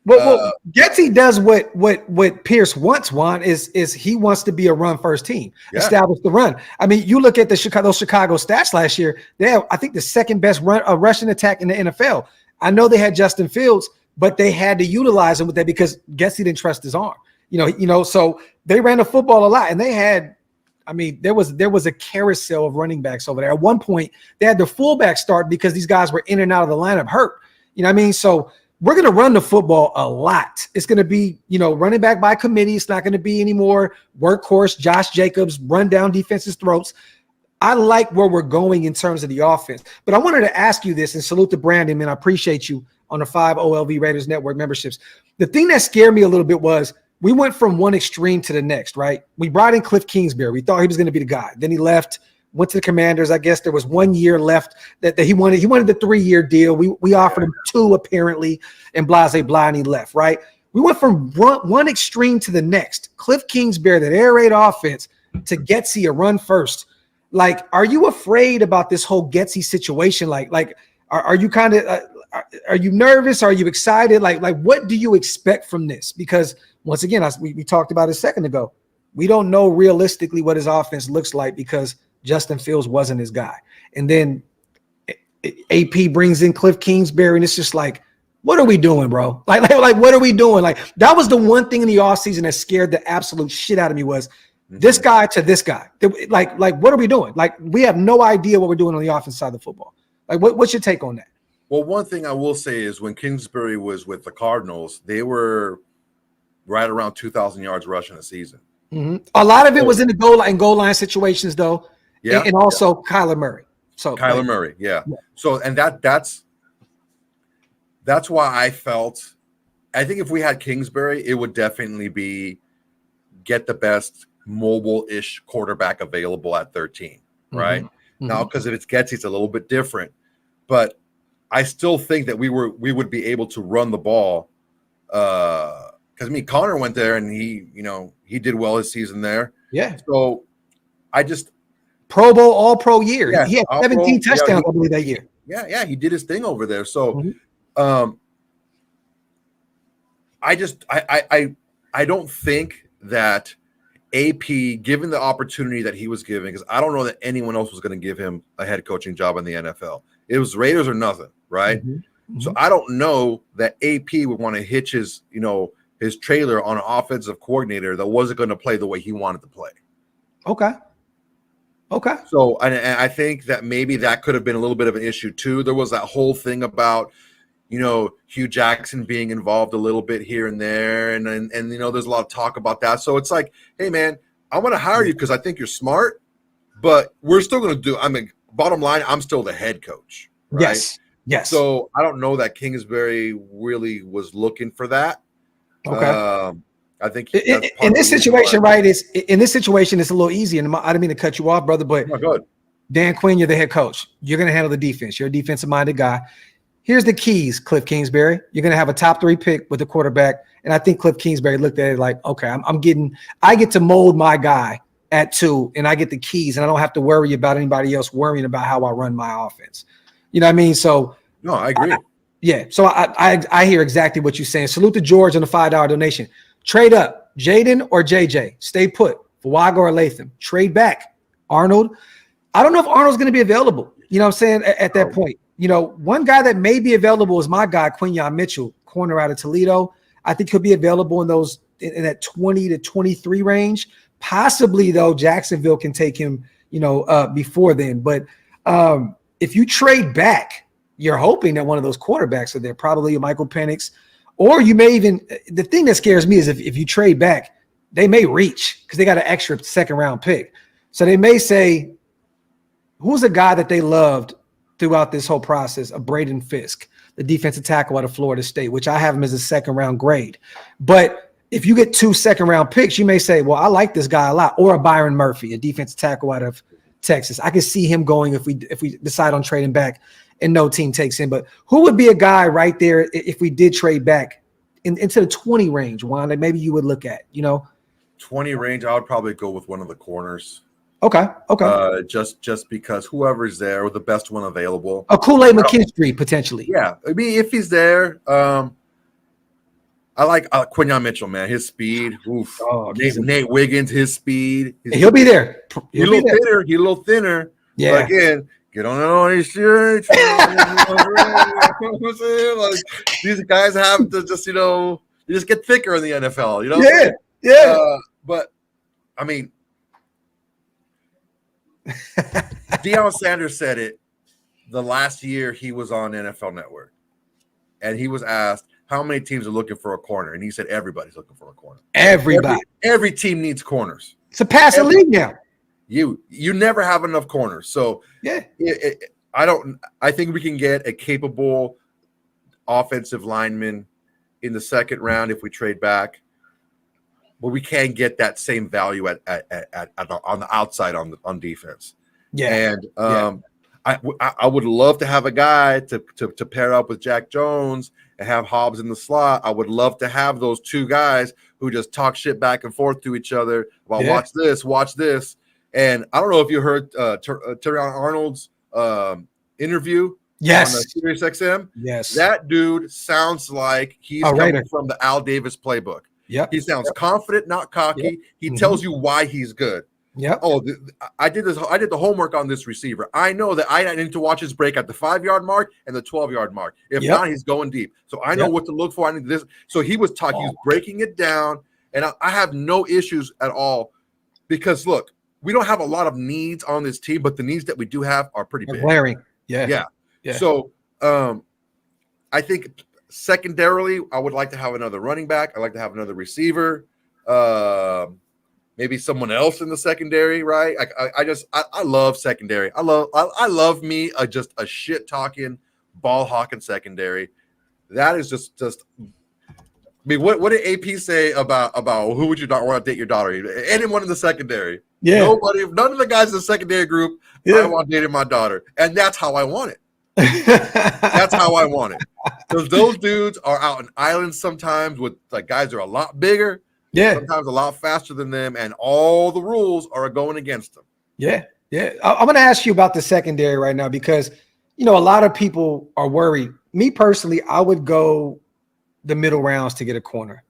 Speaker 1: Well, Getsy does what Pierce wants. Is he wants to be a run first team, establish the run. I mean, you look at those Chicago stats last year. They have, I think, the second best rushing attack in the NFL. I know they had Justin Fields, but they had to utilize him with that because Getsy didn't trust his arm. So they ran the football a lot, and they had. I mean, there was a carousel of running backs over there. At one point, they had the fullback start because these guys were in and out of the lineup hurt. You know what I mean? So we're going to run the football a lot. It's going to be, running back by committee. It's not going to be any more workhorse, Josh Jacobs, run down defenses' throats. I like where we're going in terms of the offense. But I wanted to ask you this, and salute to Brandon, man. I appreciate you on the 5 OLV Raiders Network memberships. The thing that scared me a little bit was we went from one extreme to the next, right? We brought in Cliff Kingsbury. We thought he was going to be the guy. Then he left, went to the Commanders. I guess there was 1 year left that he wanted. He wanted the 3-year deal. We offered him 2 apparently, and blah, and he left, right? We went from one extreme to the next. Cliff Kingsbury, that air raid offense, to Getsy, a run first. Are you afraid about this whole Getsy situation? Are you kind of are you nervous? Are you excited? What do you expect from this? Because once again, we talked about it a second ago. We don't know realistically what his offense looks like because Justin Fields wasn't his guy. And then AP brings in Cliff Kingsbury, and it's just what are we doing, bro? What are we doing? That was the one thing in the offseason that scared the absolute shit out of me was this guy to this guy. What are we doing? We have no idea what we're doing on the offense side of the football. What's your take on that?
Speaker 2: Well, one thing I will say is when Kingsbury was with the Cardinals, they were right around 2,000 yards rushing a season.
Speaker 1: Mm-hmm. A lot of it was in the goal line situations, though. Yeah, and also Kyler Murray. So
Speaker 2: Kyler Murray, yeah. So and that's why I felt I think if we had Kingsbury, it would definitely be get the best mobile-ish quarterback available at 13, right?
Speaker 1: Mm-hmm.
Speaker 2: Now, because if it's Getsy, it's a little bit different. But I still think that we would be able to run the ball. Because I mean, Connor went there and he did well his season there.
Speaker 1: Yeah.
Speaker 2: So I just
Speaker 1: Pro Bowl, all pro year.
Speaker 2: Yeah,
Speaker 1: He had 17 touchdowns, I believe, that year.
Speaker 2: Yeah, he did his thing over there. So
Speaker 1: Mm-hmm.
Speaker 2: I don't think that AP, given the opportunity that he was given, because I don't know that anyone else was going to give him a head coaching job in the NFL. It was Raiders or nothing, right?
Speaker 1: Mm-hmm. Mm-hmm.
Speaker 2: So I don't know that AP would want to hitch his trailer on an offensive coordinator that wasn't going to play the way he wanted to play.
Speaker 1: Okay.
Speaker 2: So and I think that maybe that could have been a little bit of an issue too. There was that whole thing about Hugh Jackson being involved a little bit here and there, and there's a lot of talk about that. So it's like, hey man, I want to hire you because I think you're smart, but we're still going to do. I mean, bottom line, I'm still the head coach, right?
Speaker 1: Yes.
Speaker 2: So I don't know that Kingsbury really was looking for that.
Speaker 1: Okay.
Speaker 2: I think
Speaker 1: in this situation, right? In this situation, it's a little easier. And I didn't mean to cut you off, brother, but Dan Quinn, you're the head coach. You're going to handle the defense. You're a defensive-minded guy. Here's the keys, Cliff Kingsbury. You're going to have a top 3 pick with the quarterback, and I think Cliff Kingsbury looked at it like, okay, I get to mold my guy at 2, and I get the keys, and I don't have to worry about anybody else worrying about how I run my offense. You know what I mean? So
Speaker 2: no, I agree.
Speaker 1: So I hear exactly what you're saying. Salute to George on the $5 donation. Trade up, Jayden or JJ. Stay put, Fuaga or Latham. Trade back, Arnold. I don't know if Arnold's going to be available. You know what I'm saying? At that point, one guy that may be available is my guy, Quinyon Mitchell, corner out of Toledo. I think he'll be available in that 20 to 23 range. Possibly, though, Jacksonville can take him, before then. But if you trade back, you're hoping that one of those quarterbacks are there, probably a Michael Penix. Or you may even – the thing that scares me is if you trade back, they may reach because they got an extra second-round pick. So they may say, who's a guy that they loved throughout this whole process of Braden Fisk, the defensive tackle out of Florida State, which I have him as a second-round grade. But if you get 2 second-round picks, you may say, well, I like this guy a lot. Or a Byron Murphy, a defensive tackle out of Texas. I can see him going if we decide on trading back and no team takes him. But who would be a guy right there if we did trade back into the 20 range, Juan, that maybe you would look at,
Speaker 2: 20 range, I would probably go with one of the corners.
Speaker 1: Okay.
Speaker 2: Just because whoever's there with the best one available.
Speaker 1: A Kool-Aid McKinstry, potentially.
Speaker 2: Yeah. I mean, if he's there, I like Quinyon Mitchell, man. His speed. Oof. Oh, Nate Wiggins, his speed.
Speaker 1: He'll be there.
Speaker 2: He's a little thinner.
Speaker 1: Yeah.
Speaker 2: But again, get on his shit. Like, these guys have to just, you just get thicker in the NFL.
Speaker 1: Yeah.
Speaker 2: But I mean, Deion Sanders said it the last year he was on NFL Network, and he was asked how many teams are looking for a corner, and he said everybody's looking for a corner.
Speaker 1: Everybody.
Speaker 2: Every team needs corners.
Speaker 1: It's a passing league now.
Speaker 2: You never have enough corners. So
Speaker 1: yeah,
Speaker 2: I think we can get a capable offensive lineman in the second round if we trade back, but we can't get that same value on the outside on defense.
Speaker 1: Yeah,
Speaker 2: and I would love to have a guy to pair up with Jack Jones and have Hobbs in the slot. I would love to have those 2 guys who just talk shit back and forth to each other about watch this. And I don't know if you heard Terrion Arnold's interview on Sirius XM.
Speaker 1: Yes.
Speaker 2: That dude sounds like he's coming from the Al Davis playbook.
Speaker 1: Yep.
Speaker 2: He sounds confident, not cocky.
Speaker 1: Yep.
Speaker 2: He tells you why he's good.
Speaker 1: Yep.
Speaker 2: Oh, I did the homework on this receiver. I know that I need to watch his break at the 5-yard mark and the 12-yard mark. If not, he's going deep. So I know what to look for. I need this. So he was talking, he was breaking it down, and I have no issues at all because look, we don't have a lot of needs on this team, but the needs that we do have are pretty big.
Speaker 1: Glaring. Yeah.
Speaker 2: So I think secondarily, I would like to have another running back. I'd like to have another receiver. Maybe someone else in the secondary, right? I love secondary. I love me just a shit talking, ball hawking secondary. That is just mean, what did AP say about who would you not want to date your daughter? Anyone in the secondary?
Speaker 1: Yeah.
Speaker 2: Nobody. None of the guys in the secondary group.
Speaker 1: Yeah.
Speaker 2: I want dating my daughter, and that's how I want it. That's how I want it. Because those dudes are out in islands sometimes with like guys that are a lot bigger, sometimes a lot faster than them, and all the rules are going against them.
Speaker 1: Yeah. I'm going to ask you about the secondary right now because, a lot of people are worried. Me personally, I would go the middle rounds to get a corner.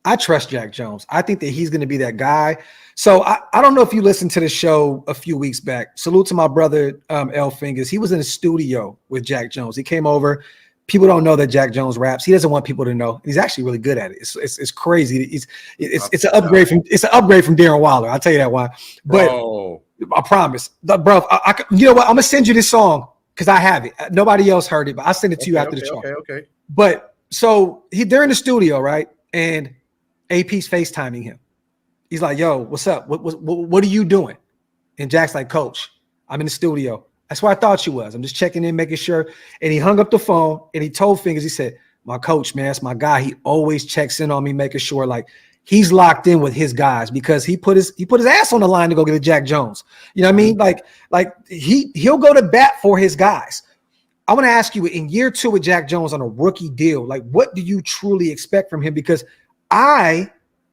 Speaker 1: I trust Jack Jones. I think that he's going to be that guy. So I don't know if you listened to the show a few weeks back. Salute to my brother, L Fingers. He was in the studio with Jack Jones. He came over. People don't know that Jack Jones raps. He doesn't want people to know. He's actually really good at it. It's crazy. It's an upgrade from Darren Waller. I'll tell you that why. But I promise, bro. You know what? I'm gonna send you this song because I have it. Nobody else heard it, but I'll send it to you after the show.
Speaker 2: Okay.
Speaker 1: But so they're in the studio, right? And AP's FaceTiming him. He's like, yo, what's up? What are you doing? And Jack's like, Coach, I'm in the studio. That's where I thought you was. I'm just checking in, making sure. And he hung up the phone and he told Fingers, he said, my coach, man, that's my guy. He always checks in on me, making sure like he's locked in with his guys because he put his ass on the line to go get a Jack Jones. You know what I mean? Like he'll go to bat for his guys. I want to ask you, in year 2 with Jack Jones on a rookie deal, like what do you truly expect from him? Because I,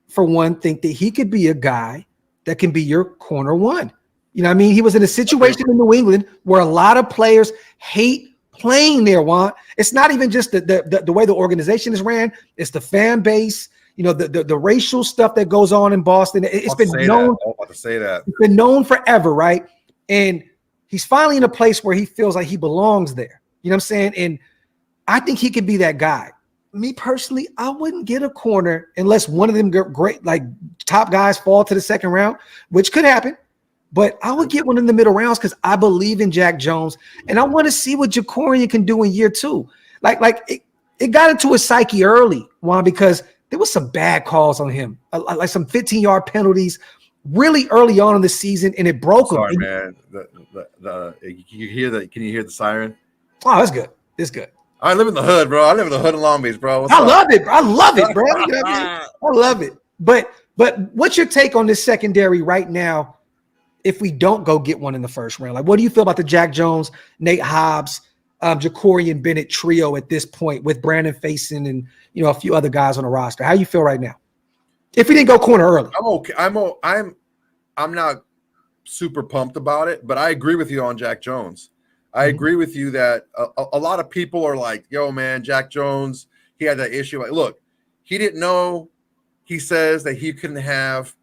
Speaker 1: for one, think that he could be a guy that can be your corner one. You know what I mean? He was in a situation in New England where a lot of players hate playing there, Juan. It's not even just the way the organization is ran. It's the fan base, the racial stuff that goes on in Boston. It's been known.
Speaker 2: I'm about to say that.
Speaker 1: It's been known forever, right? And he's finally in a place where he feels like he belongs there. You know what I'm saying? And I think he could be that guy. Me personally, I wouldn't get a corner unless one of them great, like top guys fall to the second round, which could happen. But I would get one in the middle rounds because I believe in Jack Jones, and I want to see what Jacorian can do in year 2. It got into his psyche early, Juan, because there was some bad calls on him, like some 15-yard penalties really early on in the season, and it broke him.
Speaker 2: Sorry, man. Can you hear the siren?
Speaker 1: Oh, that's good. It's good.
Speaker 2: I live in the hood, bro. I live in the hood in Long Beach, bro.
Speaker 1: I love it, bro. I love it, bro. You know what I mean? I love it. But what's your take on this secondary right now? If we don't go get one in the first round, like what do you feel about the Jack Jones, Nate Hobbs, Jacorian Bennett trio at this point with Brandon Faison and a few other guys on the roster? How you feel right now? If we didn't go corner early,
Speaker 2: I'm okay. I'm not super pumped about it, but I agree with you on Jack Jones. I agree with you that a lot of people are like, yo, man, Jack Jones, he had that issue. Like, look, he didn't know. He says that he couldn't have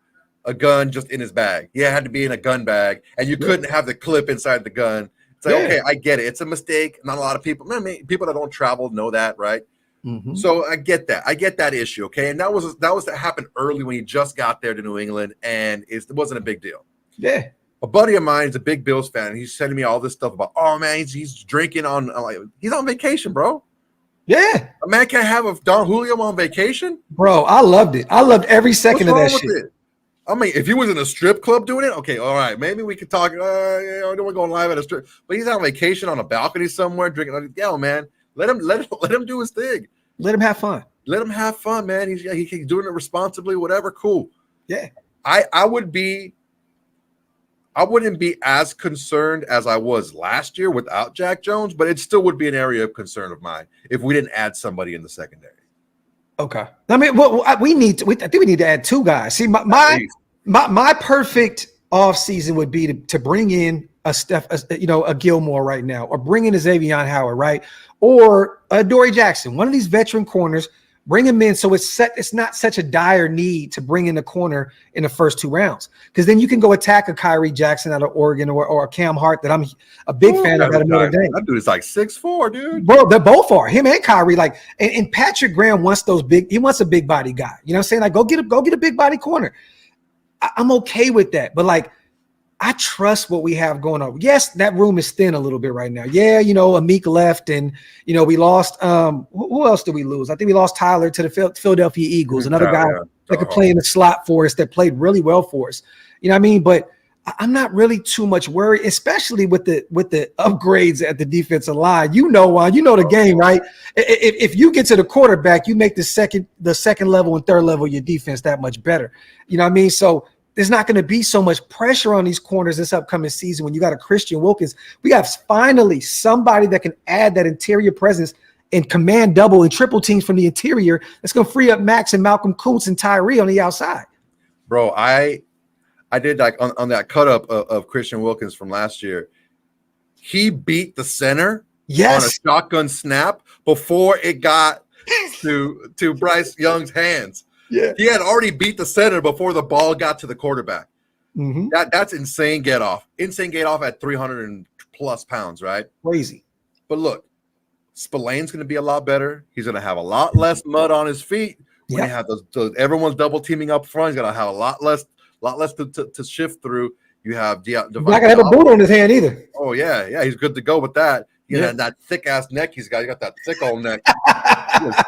Speaker 2: a gun just in his bag. He had to be in a gun bag, and you couldn't have the clip inside the gun. It's like, okay, I get it. It's a mistake. Not a lot of people, people that don't travel know that, right? Mm-hmm. So I get that. I get that issue, okay? And that happened early when he just got there to New England, and it wasn't a big deal.
Speaker 1: Yeah.
Speaker 2: A buddy of mine is a big Bills fan, and he's sending me all this stuff about, oh, man, he's drinking on he's on vacation, bro.
Speaker 1: Yeah.
Speaker 2: A man can't have a Don Julio on vacation?
Speaker 1: Bro, I loved it. I loved every second of that shit.
Speaker 2: I mean, if he was in a strip club doing it, okay, all right, maybe we could talk. We're going live at a strip, but he's on vacation on a balcony somewhere drinking. Yo, man, let him do his thing.
Speaker 1: Let him have fun.
Speaker 2: Let him have fun, man. He's doing it responsibly, whatever. Cool.
Speaker 1: Yeah.
Speaker 2: I wouldn't be as concerned as I was last year without Jack Jones, but it still would be an area of concern of mine if we didn't add somebody in the secondary. Okay.
Speaker 1: I mean, I think we need to add 2 guys. See, my perfect offseason would be to bring in a Gilmore right now, or bring in a Xavier Howard, right? Or a Dory Jackson, one of these veteran corners, bring him in. So it's not such a dire need to bring in a corner in the first 2 rounds. Because then you can go attack a Kyrie Jackson out of Oregon or a Cam Hart that I'm a big fan of out of Notre Dame.
Speaker 2: That dude is like 6'4", dude.
Speaker 1: Bro, they both are. Him and Kyrie. And Patrick Graham wants he wants a big body guy. You know what I'm saying? Like, go get a big body corner. I'm okay with that. But I trust what we have going on. Yes, that room is thin a little bit right now. Yeah, Amik left, and we lost. Who else did we lose? I think we lost Tyler to the Philadelphia Eagles, another guy that could play in the slot for us, that played really well for us. You know what I mean? But I'm not really too much worried, especially with the upgrades at the defensive line. You know the game, right? If you get to the quarterback, you make the second level and third level of your defense that much better. You know what I mean? So there's not going to be so much pressure on these corners this upcoming season when you got a Christian Wilkins. We got finally somebody that can add that interior presence and command double and triple teams from the interior. That's going to free up Maxx and Malcolm Kuntz and Tyree on the outside.
Speaker 2: Bro, I did like on that cut up of Christian Wilkins from last year. He beat the center on a shotgun snap before it got to Bryce Young's hands.
Speaker 1: Yeah,
Speaker 2: he had already beat the center before the ball got to the quarterback.
Speaker 1: Mm-hmm.
Speaker 2: That's insane get off. Insane get off at 300 and plus pounds, right?
Speaker 1: Crazy.
Speaker 2: But look, Spillane's going to be a lot better. He's going to have a lot less mud on his feet. When you have those everyone's double teaming up front, he's going to have a lot less to shift through. You have
Speaker 1: not gonna have a boot on his hand either.
Speaker 2: Oh yeah, he's good to go with that. That thick ass neck he's got. He got that thick old neck.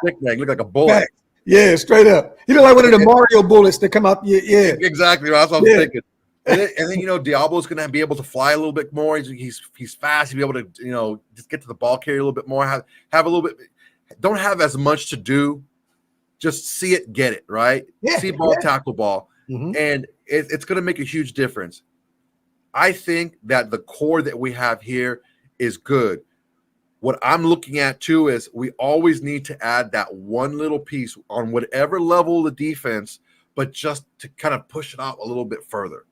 Speaker 2: Thick neck, look like a bullet.
Speaker 1: Yeah, straight up. He look like one of the Mario bullets that come out. Yeah,
Speaker 2: exactly. That's what I'm thinking. And then Diablo's gonna be able to fly a little bit more. He's fast. He'll be able to just get to the ball carrier a little bit more. Have a little bit. Don't have as much to do. Just see it, get it right. See ball, tackle ball, and it's going to make a huge difference. I think that the core that we have here is good. What I'm looking at too is we always need to add that one little piece on whatever level of the defense, but just to kind of push it out a little bit further,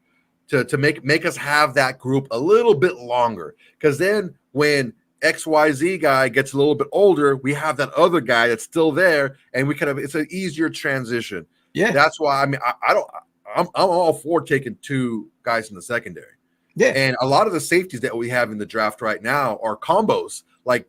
Speaker 2: to make us have that group a little bit longer. Because then when XYZ guy gets a little bit older, we have that other guy that's still there, and it's an easier transition. Yeah, that's why I'm all for taking two guys in the secondary. Yeah, and a lot of the safeties that we have in the draft right now are combos. Like,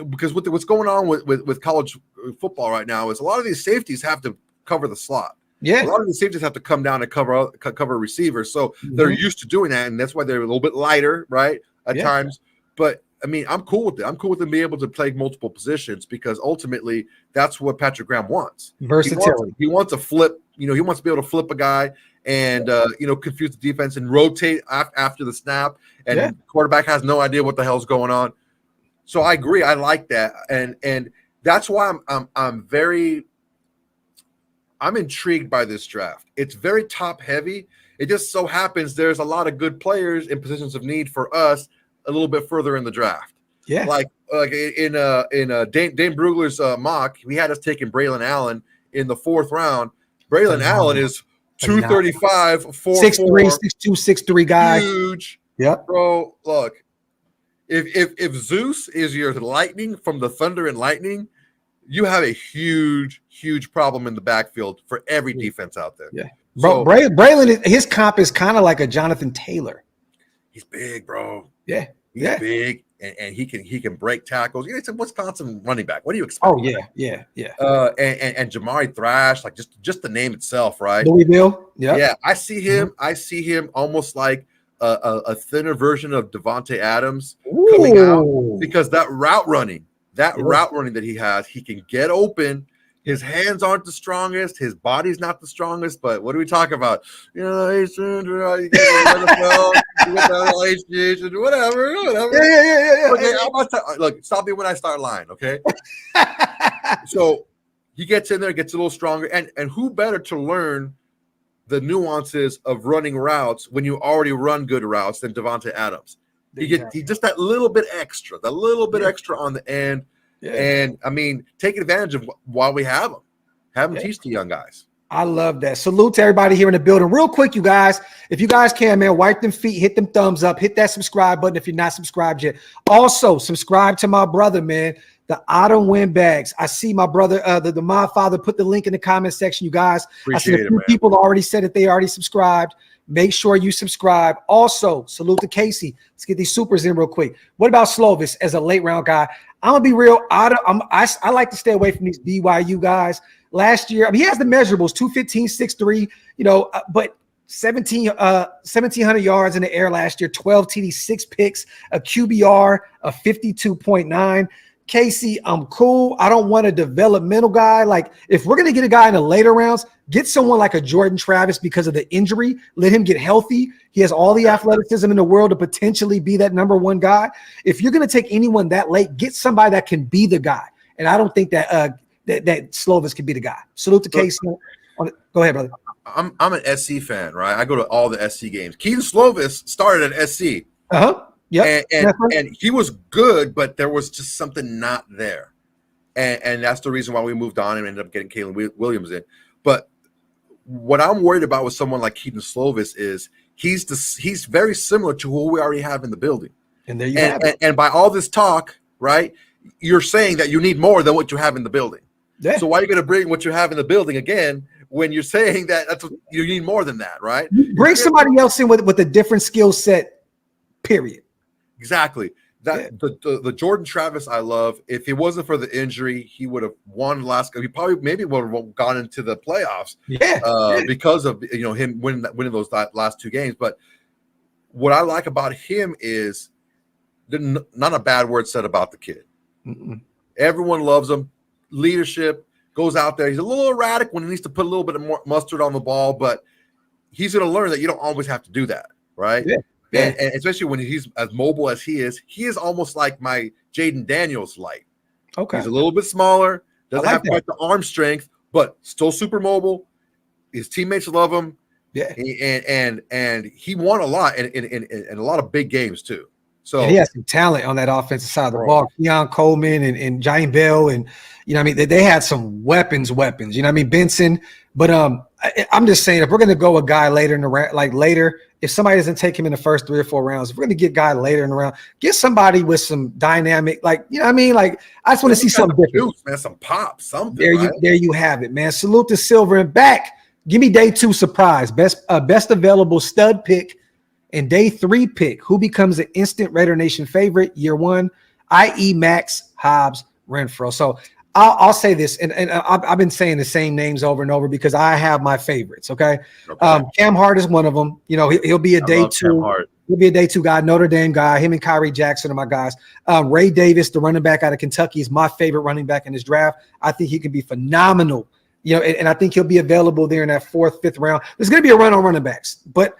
Speaker 2: because what's going on with college football right now is a lot of these safeties have to cover the slot. Yeah, a lot of the safeties have to come down and cover receivers, so they're used to doing that, and that's why they're a little bit lighter, right, at times. But I mean, I'm cool with it. I'm cool with them being able to play multiple positions because ultimately that's what Patrick Graham wants.
Speaker 1: Versatility.
Speaker 2: He wants to flip. He wants to be able to flip a guy and confuse the defense and rotate after the snap. And the quarterback has no idea what the hell's going on. So I agree. I like that, and that's why I'm intrigued by this draft. It's very top heavy. It just so happens there's a lot of good players in positions of need for us a little bit further in the draft. Yeah, like in Dane Brugler's mock, we had us taking Braylon Allen in the 4th round. Braylon Allen is 235, 4'4",
Speaker 1: 6'3", 6'2", 6'3" guy.
Speaker 2: Huge.
Speaker 1: Yep.
Speaker 2: Bro, look, if Zeus is your lightning from the Thunder and Lightning, you have a huge problem in the backfield for every defense out there. Yeah.
Speaker 1: Bro, Braylon, his comp is kind of like a Jonathan Taylor.
Speaker 2: He's big, bro.
Speaker 1: Yeah.
Speaker 2: He's big, and he can break tackles. It's a Wisconsin running back. What do you expect?
Speaker 1: Oh yeah.
Speaker 2: And Jamari Thrash, like just the name itself, right?
Speaker 1: Louisville.
Speaker 2: Yeah. I see him. I see him almost like a thinner version of Davante Adams coming out because that route running that he has, he can get open. His hands aren't the strongest. His body's not the strongest. But what are we talking about? You get the NFL, whatever. Yeah. Okay, look, stop me when I start lying, okay? So he gets in there, gets a little stronger. And who better to learn the nuances of running routes when you already run good routes than Davante Adams? He just that little bit extra on the end. Yeah. And I mean, take advantage of while we have them. Have them teach the young guys.
Speaker 1: I love that. Salute to everybody here in the building. Real quick, you guys, if you guys can, man, wipe them feet, hit them thumbs up, hit that subscribe button if you're not subscribed yet. Also, subscribe to my brother, man, the Aidan Windbags. I see my brother, the my father, put the link in the comment section, you guys.
Speaker 2: Appreciate
Speaker 1: I see a few people already said that they already subscribed. Make sure you subscribe. Also, salute to Casey. Let's get these supers in real quick. What about Slovis as a late round guy? I'm gonna be real. I like to stay away from these BYU guys. Last year, I mean, he has the measurables: 215, 6'3", but 1,700 yards in the air last year, 12 TD, 6 picks, a QBR of 52.9. Casey, I'm cool. I don't want a developmental guy. Like, if we're gonna get a guy in the later rounds, get someone like a Jordan Travis because of the injury. Let him get healthy He has all the athleticism in the world to potentially be that number one guy. If you're going to take anyone that late, get somebody that can be the guy. And I don't think that that Slovis can be the guy. Salute to Casey. Go ahead, brother.
Speaker 2: I'm an SC fan, right? I go to all the SC games. Keaton Slovis started at SC.
Speaker 1: Yeah.
Speaker 2: And he was good, but there was just something not there. And that's the reason why we moved on and ended up getting Kalen Williams in. But what I'm worried about with someone like Keaton Slovis is he's very similar to who we already have in the building.
Speaker 1: And there you have it.
Speaker 2: And by all this talk, right, you're saying that you need more than what you have in the building.
Speaker 1: Yeah.
Speaker 2: So why are you going to bring what you have in the building again when you're saying that you need more than that, right?
Speaker 1: Bring somebody else in with a different skill set, period.
Speaker 2: Exactly. The Jordan Travis I love. If it wasn't for the injury, he would have won last. He maybe would have gone into the playoffs. Because of him winning those last two games. But what I like about him is not a bad word said about the kid.
Speaker 1: Mm-mm.
Speaker 2: Everyone loves him. Leadership, goes out there. He's a little erratic when he needs to put a little bit of more mustard on the ball, but he's going to learn that you don't always have to do that, right? And especially when he's as mobile as he is almost like my Jayden Daniels light.
Speaker 1: Okay.
Speaker 2: He's a little bit smaller, doesn't have quite the arm strength, but still super mobile. His teammates love him.
Speaker 1: Yeah.
Speaker 2: And he won a lot in a lot of big games too. So
Speaker 1: he has some talent on that offensive side of the ball. Keon Coleman and Giant Bell, and they had some weapons. Benson. But I'm just saying, if we're gonna go a guy later in the round, later, if somebody doesn't take him in the first 3 or 4 rounds, if we're gonna get a guy later in the round, get somebody with some dynamic, I just want to see something different,
Speaker 2: man, some pop, something.
Speaker 1: There you have it, man. Salute to Silver and back. Give me day 2 surprise, best available stud pick. And day 3 pick, who becomes an instant Raider Nation favorite year 1, i.e. Maxx, Hobbs, Renfro. So I'll say this, and I've been saying the same names over and over because I have my favorites, okay? Cam Hart is one of them. He'll be a day 2. He'll be a day 2 guy, Notre Dame guy. Him and Kyrie Jackson are my guys. Ray Davis, the running back out of Kentucky, is my favorite running back in this draft. I think he can be phenomenal, and I think he'll be available there in that 4th, 5th round. There's going to be a run on running backs, but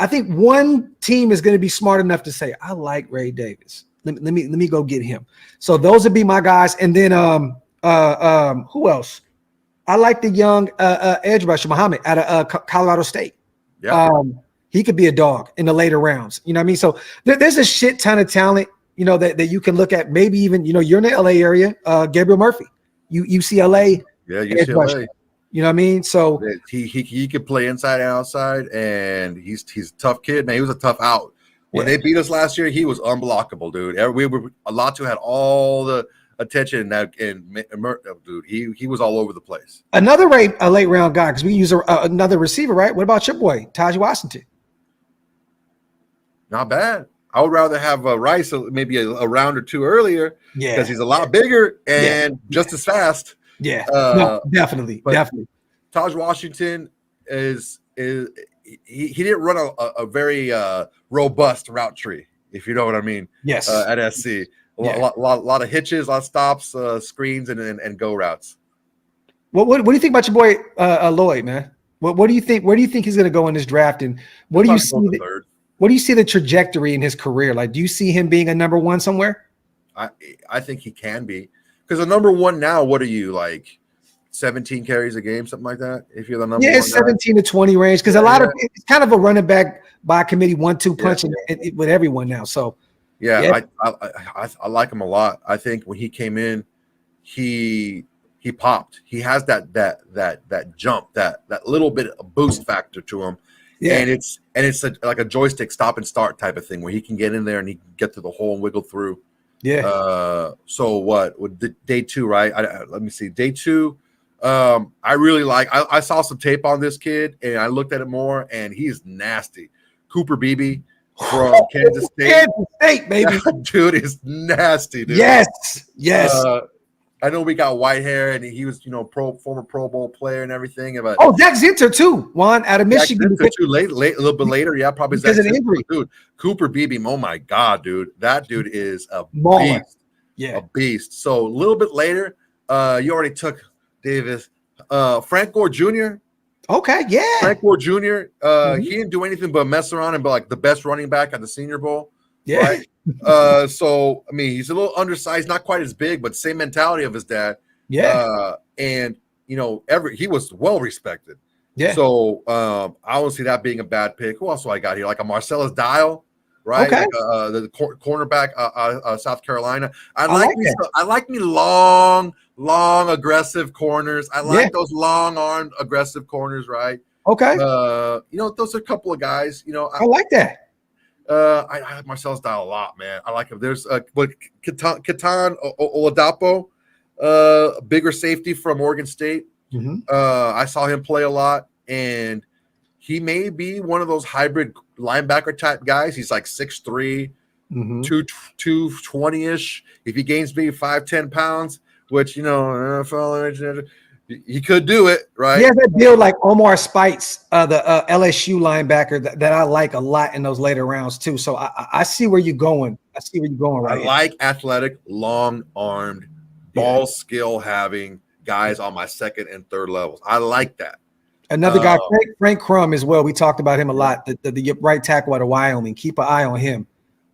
Speaker 1: I think one team is going to be smart enough to say, I like Ray Davis. Let me go get him. So those would be my guys. And then who else? I like the young edge rusher, Muhammad, out of Colorado State.
Speaker 2: Yeah.
Speaker 1: He could be a dog in the later rounds. You know what I mean? So there's a shit ton of talent, that you can look at. Maybe even, you're in the LA area, Gabriel Murphy, UCLA.
Speaker 2: Yeah, UCLA.
Speaker 1: You know what I mean? So
Speaker 2: he could play inside and outside, and he's a tough kid, man. He was a tough out. When they beat us last year, he was unblockable, dude. Latu had all the attention, dude, he was all over the place.
Speaker 1: Another a late round guy, because we use another receiver, right? What about your boy, Taj Washington?
Speaker 2: Not bad. I would rather have Rice maybe a round or 2 earlier, because he's a lot bigger and just as fast.
Speaker 1: Yeah, no, definitely.
Speaker 2: Taj Washington he didn't run a very robust route tree, if you know what I mean.
Speaker 1: Yes,
Speaker 2: at SC, a lot of hitches, a lot of stops, screens, and go routes.
Speaker 1: What do you think about your boy Lloyd, man? What do you think? Where do you think he's going to go in this draft? And what do you see? What do you see the trajectory in his career? Do you see him being a number 1 somewhere?
Speaker 2: I think he can be. Because the number 1 now, what are you, 17 carries a game, something like that? If you're the number 1
Speaker 1: it's 17 to 20 range. Because a lot of it's kind of a running back by committee 1-2 punch with everyone now. So
Speaker 2: I like him a lot. I think when he came in, he popped. He has that jump, that little bit of boost factor to him. Yeah. And it's like a joystick stop and start type of thing where he can get in there and he can get through the hole and wiggle through. Yeah. So what with day 2, right? Let me see. Day 2, I really like. I saw some tape on this kid, and I looked at it more, and he's nasty. Cooper Beebe from Kansas State.
Speaker 1: Kansas State, baby.
Speaker 2: That dude is nasty, dude.
Speaker 1: Yes.
Speaker 2: I know we got white hair, and he was, former Pro Bowl player and everything. But
Speaker 1: Zach Zinter too, Juan, out of Michigan.
Speaker 2: Zinter too, late, a little bit later, probably
Speaker 1: because of an injury.
Speaker 2: Dude, Cooper Beebe, oh my God, dude, that dude is a beast.
Speaker 1: Yeah,
Speaker 2: a beast. So a little bit later, you already took Davis, Frank Gore Jr.
Speaker 1: Okay, yeah.
Speaker 2: Frank Ward Jr. He didn't do anything but mess around and be like the best running back at the Senior Bowl.
Speaker 1: Yeah.
Speaker 2: Right. So I mean, he's a little undersized, not quite as big, but same mentality of his dad.
Speaker 1: Yeah.
Speaker 2: And you know, he was well respected.
Speaker 1: Yeah.
Speaker 2: So I don't see that being a bad pick. Who else do I got here? Like a Marcellus Dial, right?
Speaker 1: Okay.
Speaker 2: Like the cornerback, South Carolina. I like me long, aggressive corners. I like those long-armed, aggressive corners, right?
Speaker 1: Okay.
Speaker 2: You know, those are a couple of guys. You know,
Speaker 1: I like that.
Speaker 2: I like Marcellus Dial a lot, man. I like him. There's Ketan Oladapo, bigger safety from Oregon State. I saw him play a lot, and he may be one of those hybrid linebacker type guys. He's like 6'3", 220-ish. If he gains maybe 5-10 pounds, which, you know, NFL, he could do it, right?
Speaker 1: He has that deal like Omar Speights, the LSU linebacker that I like a lot in those later rounds too. So I see where you're going. Right.
Speaker 2: I like athletic, long-armed, ball skill having guys on my second and third levels. I like that.
Speaker 1: Another guy, Frank Crum as well. We talked about him a lot. The right tackle out of Wyoming. Keep an eye on him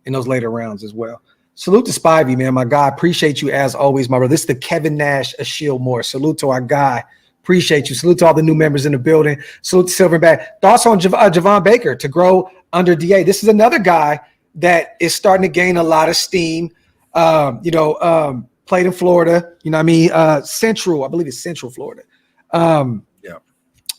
Speaker 1: in those later rounds as well. Salute to Spivey, man. My guy. Appreciate you as always, my brother. This is the Kevin Nash Ashiel Moore. Salute to our guy. Appreciate you. Salute to all the new members in the building. Salute to Silverback. Thoughts on Javon Baker to grow under DA. This is another guy that is starting to gain a lot of steam. Played in Florida. You know what I mean? Central. I believe it's Central Florida. I'm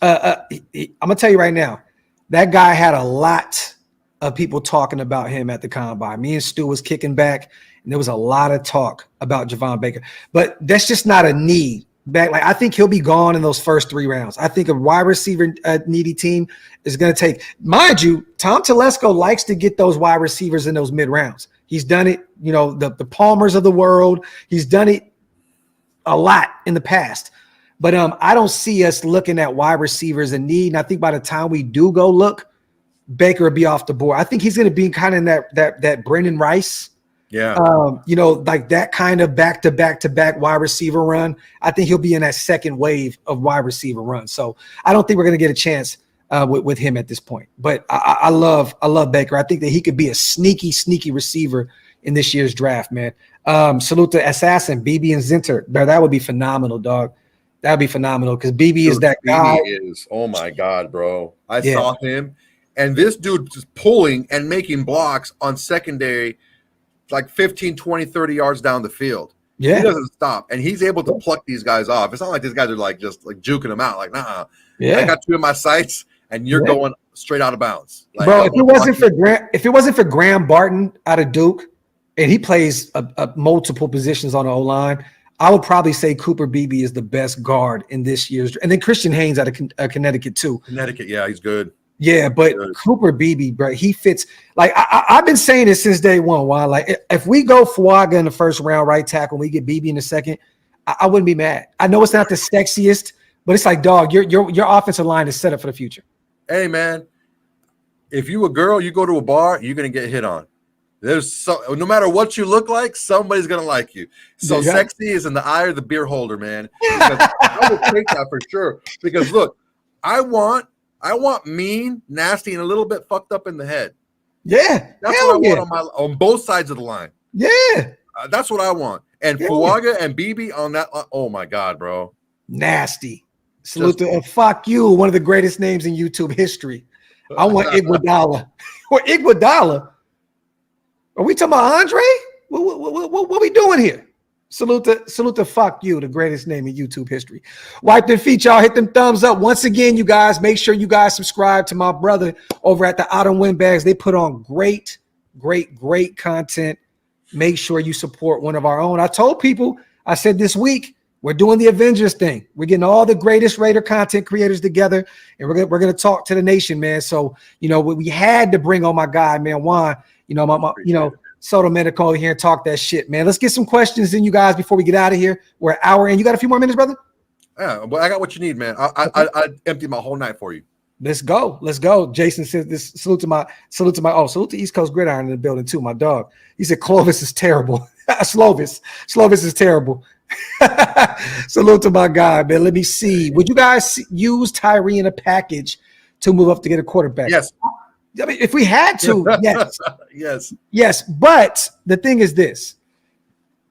Speaker 1: gonna tell you right now, that guy had a lot of people talking about him at the combine. Me and Stu was kicking back, and there was a lot of talk about Javon Baker. But that's just not a need. Like I think he'll be gone in those first 3 rounds. I think a wide receiver needy team is going to take. Mind you, Tom Telesco likes to get those wide receivers in those mid rounds. He's done it. You know, the Palmers of the world. He's done it a lot in the past. But I don't see us looking at wide receivers in need. And I think by the time we do go look, Baker will be off the board. I think he's going to be kind of in that Brendan Rice.
Speaker 2: Yeah.
Speaker 1: Like that kind of back-to-back wide receiver run. I think he'll be in that second wave of wide receiver run. So I don't think we're going to get a chance with him at this point. But I love Baker. I think that he could be a sneaky receiver in this year's draft, man. Salute to Assassin, BB and Zinter. Bro, that would be phenomenal, dog. That would be phenomenal because BB is that guy.
Speaker 2: Oh my God, bro. I saw him, and this dude is pulling and making blocks on secondary like 15, 20, 30 yards down the field. Yeah. He doesn't stop, and he's able to pluck these guys off. It's not like these guys are like just like juking them out. Like, nah. Yeah. I got 2 in my sights, and you're going straight out of bounds. Like,
Speaker 1: bro, if it wasn't for Graham Barton out of Duke, and he plays multiple positions on the O-line, I would probably say Cooper Beebe is the best guard in this year's, and then Christian Haynes out of Connecticut too.
Speaker 2: Connecticut, yeah, he's good.
Speaker 1: Yeah, but Cooper Beebe, bro, he fits. Like I've been saying this since day one. Why? Like if we go Fuaga in the first round, right tackle, and we get Beebe in the second, I wouldn't be mad. I know it's not the sexiest, but it's like, dog, your offensive line is set up for the future.
Speaker 2: Hey man, if you a girl, you go to a bar, you're gonna get hit on. No matter what you look like, somebody's gonna like you. So sexy is in the eye of the beer holder, man. I will take that for sure. Because look, I want mean, nasty, and a little bit fucked up in the head.
Speaker 1: Yeah,
Speaker 2: that's what I want on both sides of the line.
Speaker 1: Yeah,
Speaker 2: that's what I want. And Fuaga and BB on that. Oh my God, bro,
Speaker 1: nasty. Salute to fuck you, one of the greatest names in YouTube history. I want Iguodala. Or Iguodala. Are we talking about Andre? What are we doing here? Salute to fuck you, the greatest name in YouTube history. Wipe their feet, y'all. Hit them thumbs up. Once again, you guys, make sure you guys subscribe to my brother over at the Aiden Windbags. They put on great content. Make sure you support one of our own. I told people, I said this week, we're doing the Avengers thing. We're getting all the greatest Raider content creators together, and we're gonna talk to the nation, man. So, we had to bring on my guy, man, Juan. Soto Medical here and talk that shit, man. Let's get some questions in, you guys, before we get out of here. We're an hour in. You got a few more minutes, brother?
Speaker 2: Yeah, but I got what you need, man. I emptied my whole night for you.
Speaker 1: Let's go. Jason says this. Salute to East Coast Gridiron in the building too, my dog. He said Clovis is terrible. Slovis. Slovis is terrible. Salute to my guy, man. Let me see. Would you guys use Tyree in a package to move up to get a quarterback?
Speaker 2: Yes.
Speaker 1: I mean, if we had to, yes.
Speaker 2: Yes.
Speaker 1: Yes. But the thing is this.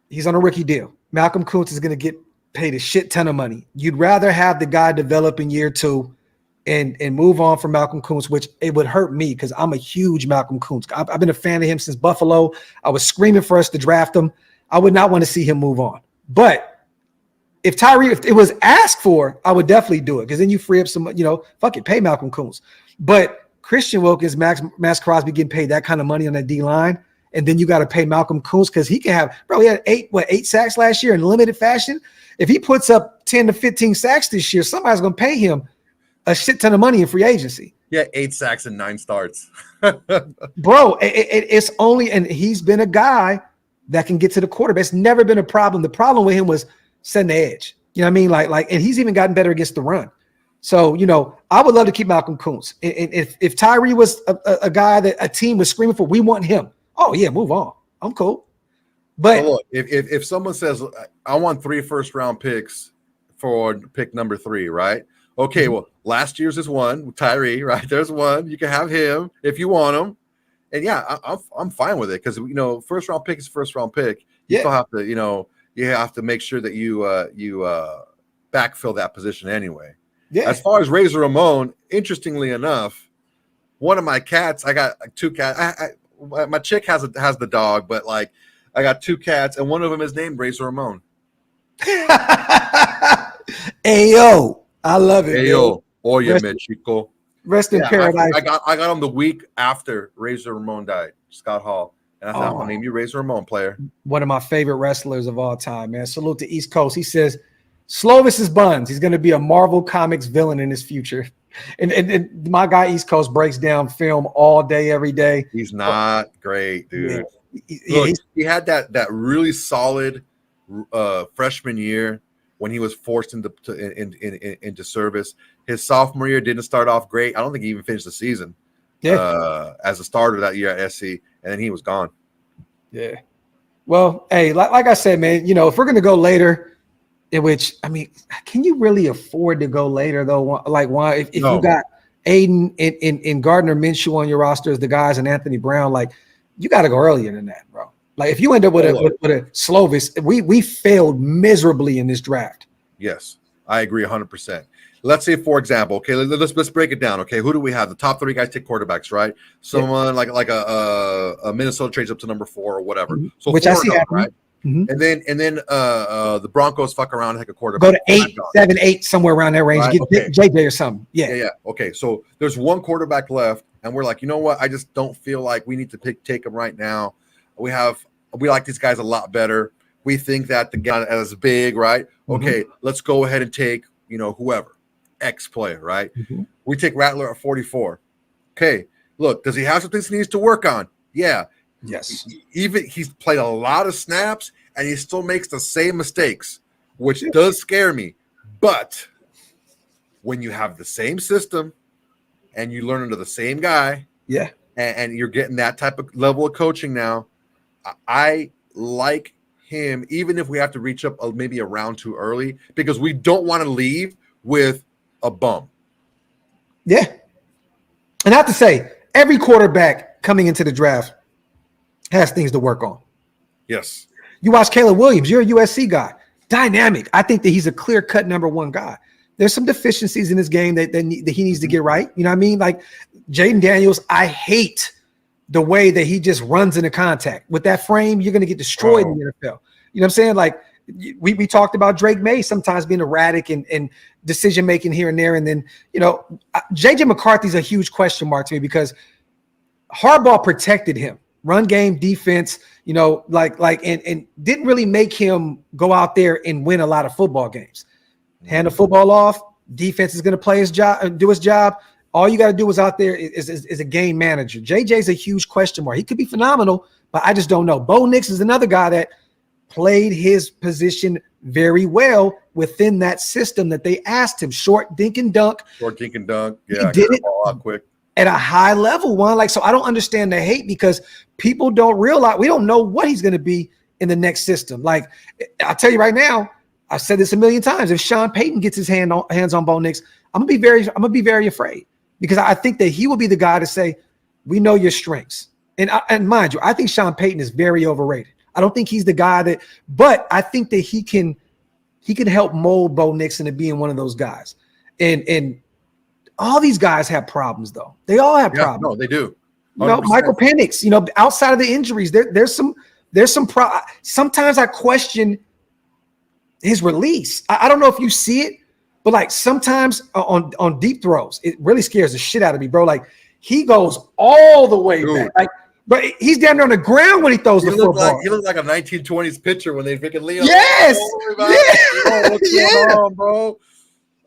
Speaker 1: He's on a rookie deal. Malcolm Kuntz is going to get paid a shit ton of money. You'd rather have the guy develop in year 2 and move on from Malcolm Kuntz, which it would hurt me because I'm a huge Malcolm Kuntz. I've been a fan of him since Buffalo. I was screaming for us to draft him. I would not want to see him move on. But if it was asked for, I would definitely do it because then you free up some, fuck it, pay Malcolm Kuntz. But Christian Wilkins, Maxx Crosby getting paid that kind of money on that D-line, and then you got to pay Malcolm Kuntz because he can have, bro, he had 8 sacks last year in limited fashion. If he puts up 10 to 15 sacks this year, somebody's going to pay him a shit ton of money in free agency.
Speaker 2: Yeah, 8 sacks and 9 starts.
Speaker 1: Bro, it's only, and he's been a guy that can get to the quarterback. It's never been a problem. The problem with him was setting the edge. You know what I mean? Like, and he's even gotten better against the run. So, I would love to keep Malcolm Kuntz. And if Tyree was a guy that a team was screaming for, we want him. Oh yeah, move on. I'm cool. But
Speaker 2: look, if someone says I want 3 first-round picks for pick number 3, right? Okay, well, last year's is 1, Tyree, right? There's 1. You can have him if you want him. And yeah, I'm fine with it because first-round pick is first-round pick. You still have to, you have to make sure that you backfill that position anyway. Yeah. As far as Razor Ramon, interestingly enough, one of my cats, I got 2 cats. My chick has the dog, but like I got 2 cats, and one of them is named Razor Ramon.
Speaker 1: Ayo, I love it.
Speaker 2: Ayo, oye, me chico.
Speaker 1: Rest in paradise.
Speaker 2: I got him the week after Razor Ramon died, Scott Hall, and I thought, I'm gonna name you Razor Ramon, player.
Speaker 1: One of my favorite wrestlers of all time, man. Salute to East Coast. He says, Slovis is buns. He's going to be a Marvel Comics villain in his future. And my guy East Coast breaks down film all day, every day.
Speaker 2: He's not great, dude. Look, he had that really solid freshman year when he was forced into service. His sophomore year didn't start off great. I don't think he even finished the season as a starter that year at SC, and then he was gone.
Speaker 1: Yeah. Well, hey, like I said, man, if we're going to go later, in which, I mean, can you really afford to go later though? Like, why if you got Aiden and Gardner Minshew on your roster as the guys and Anthony Brown, like you got to go earlier than that, bro. Like if you end up with a Slovis, we failed miserably in this draft.
Speaker 2: Yes, I agree 100%. Let's say, for example, okay, let's break it down. Okay, who do we have? The top 3 guys take quarterbacks, right? Someone like a Minnesota trades up to number 4 or whatever.
Speaker 1: Mm-hmm.
Speaker 2: So
Speaker 1: which I see happening.
Speaker 2: Right? Mm-hmm. And then the Broncos fuck around and take a
Speaker 1: Go
Speaker 2: quarterback.
Speaker 1: to 8, 7, 8, somewhere around that range.
Speaker 2: Right?
Speaker 1: Get JJ or something. Yeah.
Speaker 2: Okay, so there's 1 quarterback left, and we're like, you know what? I just don't feel like we need to take him right now. We like these guys a lot better. We think that the guy is big, right? Okay, let's go ahead and take whoever, X player, right? Mm-hmm. We take Rattler at 44. Okay, look, does he have some things he needs to work on? Yeah.
Speaker 1: Yes.
Speaker 2: Even he's played a lot of snaps and he still makes the same mistakes, which does scare me. But when you have the same system and you learn under the same guy, and you're getting that type of level of coaching now, I like him, even if we have to reach up maybe a round too early, because we don't want to leave with a bum.
Speaker 1: Yeah. And I have to say, every quarterback coming into the draft has things to work on.
Speaker 2: Yes.
Speaker 1: You watch Caleb Williams, you're a USC guy. Dynamic. I think that he's a clear-cut number 1 guy. There's some deficiencies in his game that he needs to get right. You know what I mean? Like Jayden Daniels, I hate the way that he just runs into contact. With that frame, you're going to get destroyed in the NFL. You know what I'm saying? Like we talked about Drake May sometimes being erratic and decision-making here and there. And then, J.J. McCarthy's a huge question mark to me because Harbaugh protected him. Run game, defense, and didn't really make him go out there and win a lot of football games. Hand the football off, defense is going to play his job, do his job. All you got to do is out there is a game manager. JJ's a huge question mark. He could be phenomenal, but I just don't know. Bo Nix is another guy that played his position very well within that system that they asked him. Short dink and dunk.
Speaker 2: Yeah,
Speaker 1: he did it
Speaker 2: out quick.
Speaker 1: At a high level one. So I don't understand the hate because people don't realize, we don't know what he's going to be in the next system. Like I'll tell you right now, I've said this a million times. If Sean Payton gets his hands on Bo Nix, I'm gonna be very afraid, because I think that he will be the guy to say, we know your strengths. And mind you, I think Sean Payton is very overrated. I don't think he's the guy but I think that he can help mold Bo Nix into being one of those guys. And all these guys have problems, though. They all have problems.
Speaker 2: No, they do.
Speaker 1: 100%. You know, Michael Penix, you know, outside of the injuries, there's some sometimes I question his release. I don't know if you see it, but like sometimes on deep throws, it really scares the shit out of me, bro. Like he goes all the way back. Like, but he's down there on the ground when he throws the football.
Speaker 2: He looked like a 1920s pitcher when they freaking lean.
Speaker 1: Yes.
Speaker 2: What's going on, bro?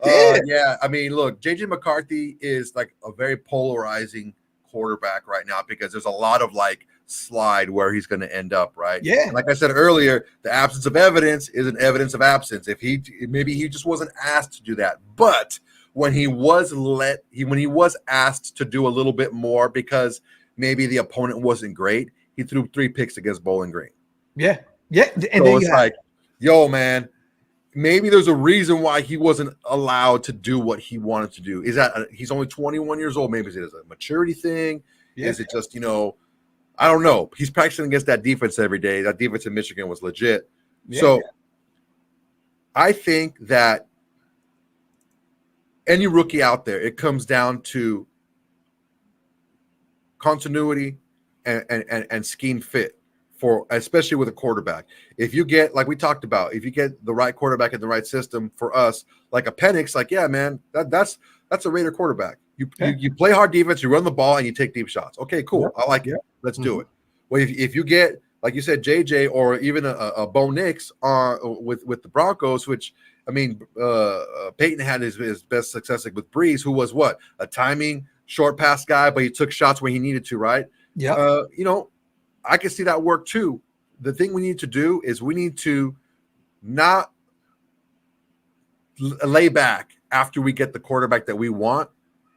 Speaker 2: Yeah. I mean, look, JJ McCarthy is like a very polarizing quarterback right now, because there's a lot of like slide where he's going to end up, right?
Speaker 1: Yeah.
Speaker 2: And like I said earlier, the absence of evidence is an evidence of absence. Maybe he just wasn't asked to do that, but when he was asked to do a little bit more because maybe the opponent wasn't great, he threw 3 picks against Bowling Green.
Speaker 1: Yeah. And
Speaker 2: so it's like, yo, man, maybe there's a reason why he wasn't allowed to do what he wanted to do. Is that he's only 21 years old? Maybe it's a maturity thing. Yeah. Is it just, I don't know. He's practicing against that defense every day. That defense in Michigan was legit. Yeah. So I think that any rookie out there, it comes down to continuity and scheme fit, for especially with a quarterback. If you get, like we talked about, if you get the right quarterback in the right system for us, like a Penix, like, yeah, man, that's a Raider quarterback. You play hard defense, you run the ball, and you take deep shots. Okay, cool. I like it. Let's do it. Well, if you get, like you said, JJ, or even a Bo Nix with the Broncos, which, I mean, Peyton had his best success with Breeze, who was what? A timing short pass guy, but he took shots where he needed to, right? Yeah. I can see that work too. The thing we need to do is we need to not lay back after we get the quarterback that we want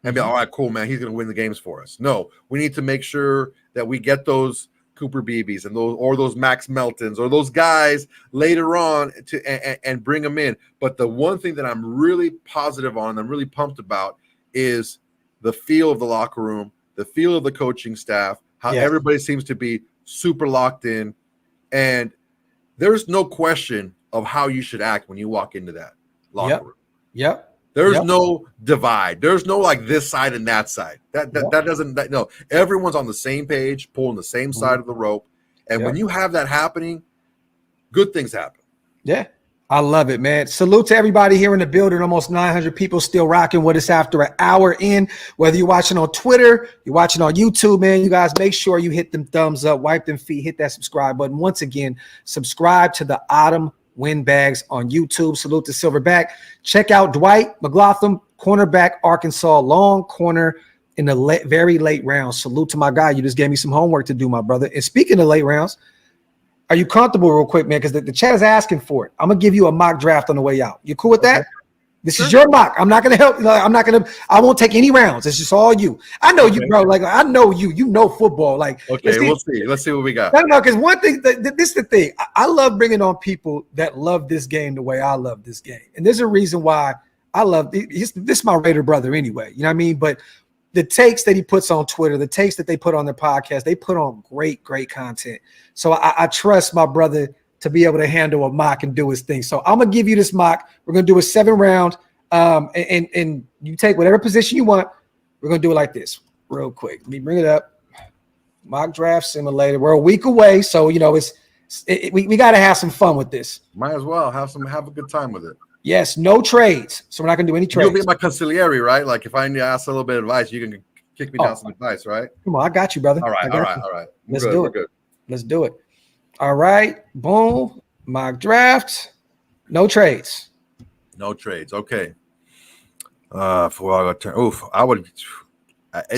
Speaker 2: and be, all right, cool, man, he's going to win the games for us. No, we need to make sure that we get those Cooper Beebes and those Max Meltons or those guys later on and bring them in. But the one thing that I'm really positive on, I'm really pumped about, is the feel of the locker room, the feel of the coaching staff, how everybody seems to be super locked in. And there's no question of how you should act when you walk into that locker room. Yep. There's no divide. There's no like this side and that side. That doesn't. No, everyone's on the same page, pulling the same side of the rope. And when you have that happening, good things happen. Yeah.
Speaker 1: I love it, man. Salute to everybody here in the building. Almost 900 people still rocking with us after an hour in. Whether you're watching on Twitter, you're watching on YouTube, man, you guys make sure you hit them thumbs up, wipe them feet, hit that subscribe button. Once again, subscribe to the Autumn Windbags on YouTube. Salute to Silverback. Check out Dwight McLaughlin, cornerback, Arkansas, long corner in the very late rounds. Salute to my guy. You just gave me some homework to do, my brother. And speaking of late rounds, are you comfortable real quick, man? Because the chat is asking for it. I'm going to give you a mock draft on the way out. You cool with that? Okay. This is your mock. I'm not going to help. I won't take any rounds. It's just all you. I know you, bro. Like, I know you. You know football. Like,
Speaker 2: okay, we'll see. Let's see what we got.
Speaker 1: No, because one thing, this is the thing. I love bringing on people that love this game the way I love this game. And there's a reason why I love this. This is my Raider brother anyway. You know what I mean? But the takes that he puts on Twitter, the takes that they put on their podcast, they put on great content. So I trust my brother to be able to handle a mock and do his thing. So I'm going to give you this mock. We're going to do a 7-round, and you take whatever position you want. We're going to do it like this real quick. Let me bring it up. Mock draft simulator. We're a week away, so, we got to have some fun with this.
Speaker 2: Might as well have a good time with it.
Speaker 1: Yes, no trades. So we're not going to do any trades.
Speaker 2: You'll be my consigliere, right? Like if I need to ask a little bit of advice, you can kick me down some advice, right?
Speaker 1: Come on, I got you, brother.
Speaker 2: All right.
Speaker 1: Let's do it. Let's do it. All right. Boom. Mock draft. No trades.
Speaker 2: No trades. Okay. It's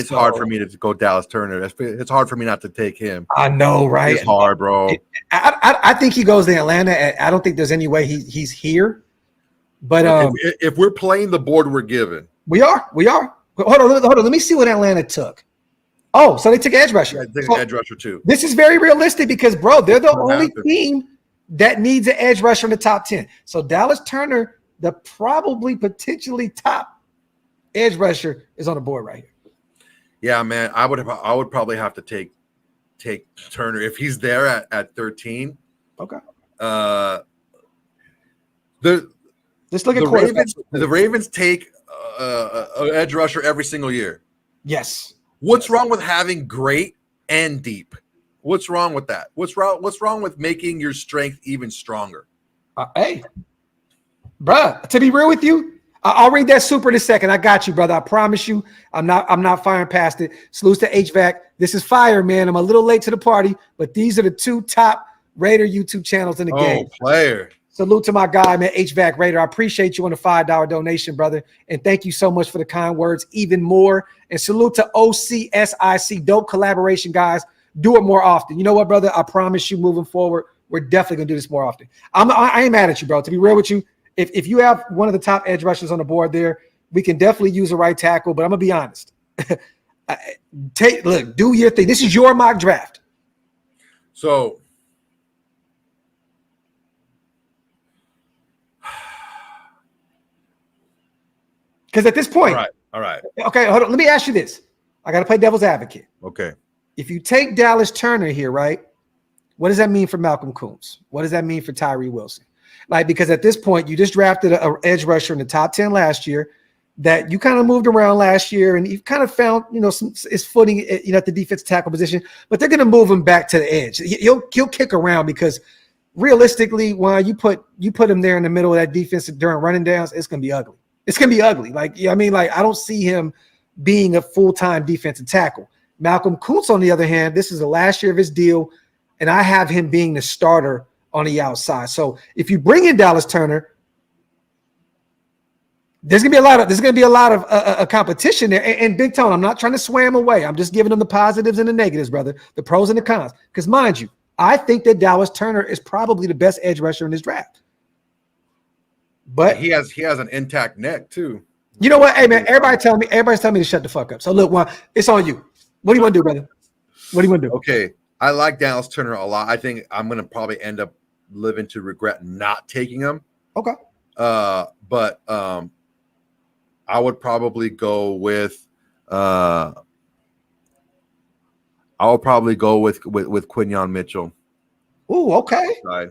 Speaker 2: hard for me to go Dallas Turner. It's hard for me not to take him.
Speaker 1: I know, right?
Speaker 2: It's hard, bro.
Speaker 1: I think he goes to Atlanta. I don't think there's any way he's here. But
Speaker 2: if we're playing the board we're given,
Speaker 1: we are. Hold on. Let me see what Atlanta took. Oh, so they took edge rusher.
Speaker 2: Yeah, they took
Speaker 1: So
Speaker 2: an edge rusher too.
Speaker 1: this is very realistic because, bro, they're the only
Speaker 2: happened.
Speaker 1: team that needs an edge rusher in the top 10. So Dallas Turner, the probably potentially top edge rusher, is on the board right here.
Speaker 2: Yeah, man, I would probably have to take Turner if he's there at 13.
Speaker 1: Okay.
Speaker 2: Just look at the Ravens take an edge rusher every single year.
Speaker 1: Yes.
Speaker 2: What's wrong with having great and deep? What's wrong with that? What's wrong with making your strength even stronger?
Speaker 1: Hey, bruh, to be real with you, I'll read that super in a second. I got you, brother. I promise you. I'm not firing past it. Salutes to HVAC. This is fire, man. I'm a little late to the party, but these are the two top Raider YouTube channels in the game.
Speaker 2: Player.
Speaker 1: Salute to my guy, man, HVAC Raider. I appreciate you on the $5 donation, brother. And thank you so much for the kind words, even more. And salute to OCSIC. Dope collaboration, guys. Do it more often. You know what, brother? I promise you moving forward, we're definitely going to do this more often. I ain't mad at you, bro. To be real with you, if you have one of the top edge rushers on the board there, we can definitely use a right tackle, but I'm going to be honest. Look, do your thing. This is your mock draft.
Speaker 2: So,
Speaker 1: because at this point,
Speaker 2: all right.
Speaker 1: Okay, hold on. Let me ask you this. I got to play devil's advocate.
Speaker 2: Okay.
Speaker 1: If you take Dallas Turner here, right, what does that mean for Malcolm Kuntz? What does that mean for Tyree Wilson? Like, because at this point, you just drafted an edge rusher in the top 10 last year that you kind of moved around last year, and you've kind of found, his footing, at the defensive tackle position, but they're going to move him back to the edge. He'll kick around because realistically, while you put him there in the middle of that defense during running downs, it's going to be ugly. It's going to be ugly. I don't see him being a full-time defensive tackle. Malcolm Kuntz, on the other hand, this is the last year of his deal, and I have him being the starter on the outside. So if you bring in Dallas Turner, there's gonna be a lot of competition there. And Big Tone, I'm not trying to sway him away. I'm just giving them the positives and the negatives, brother, the pros and the cons. Because mind you, I think that Dallas Turner is probably the best edge rusher in this draft. But
Speaker 2: he has an intact neck too.
Speaker 1: You know what? Hey man, everybody's telling me to shut the fuck up. So look, it's on you. What do you want to do, brother? What do you want to do?
Speaker 2: Okay. I like Dallas Turner a lot. I think I'm gonna probably end up living to regret not taking him.
Speaker 1: Okay.
Speaker 2: But I would probably go with Quinyon Mitchell.
Speaker 1: Ooh, okay.
Speaker 2: Outside.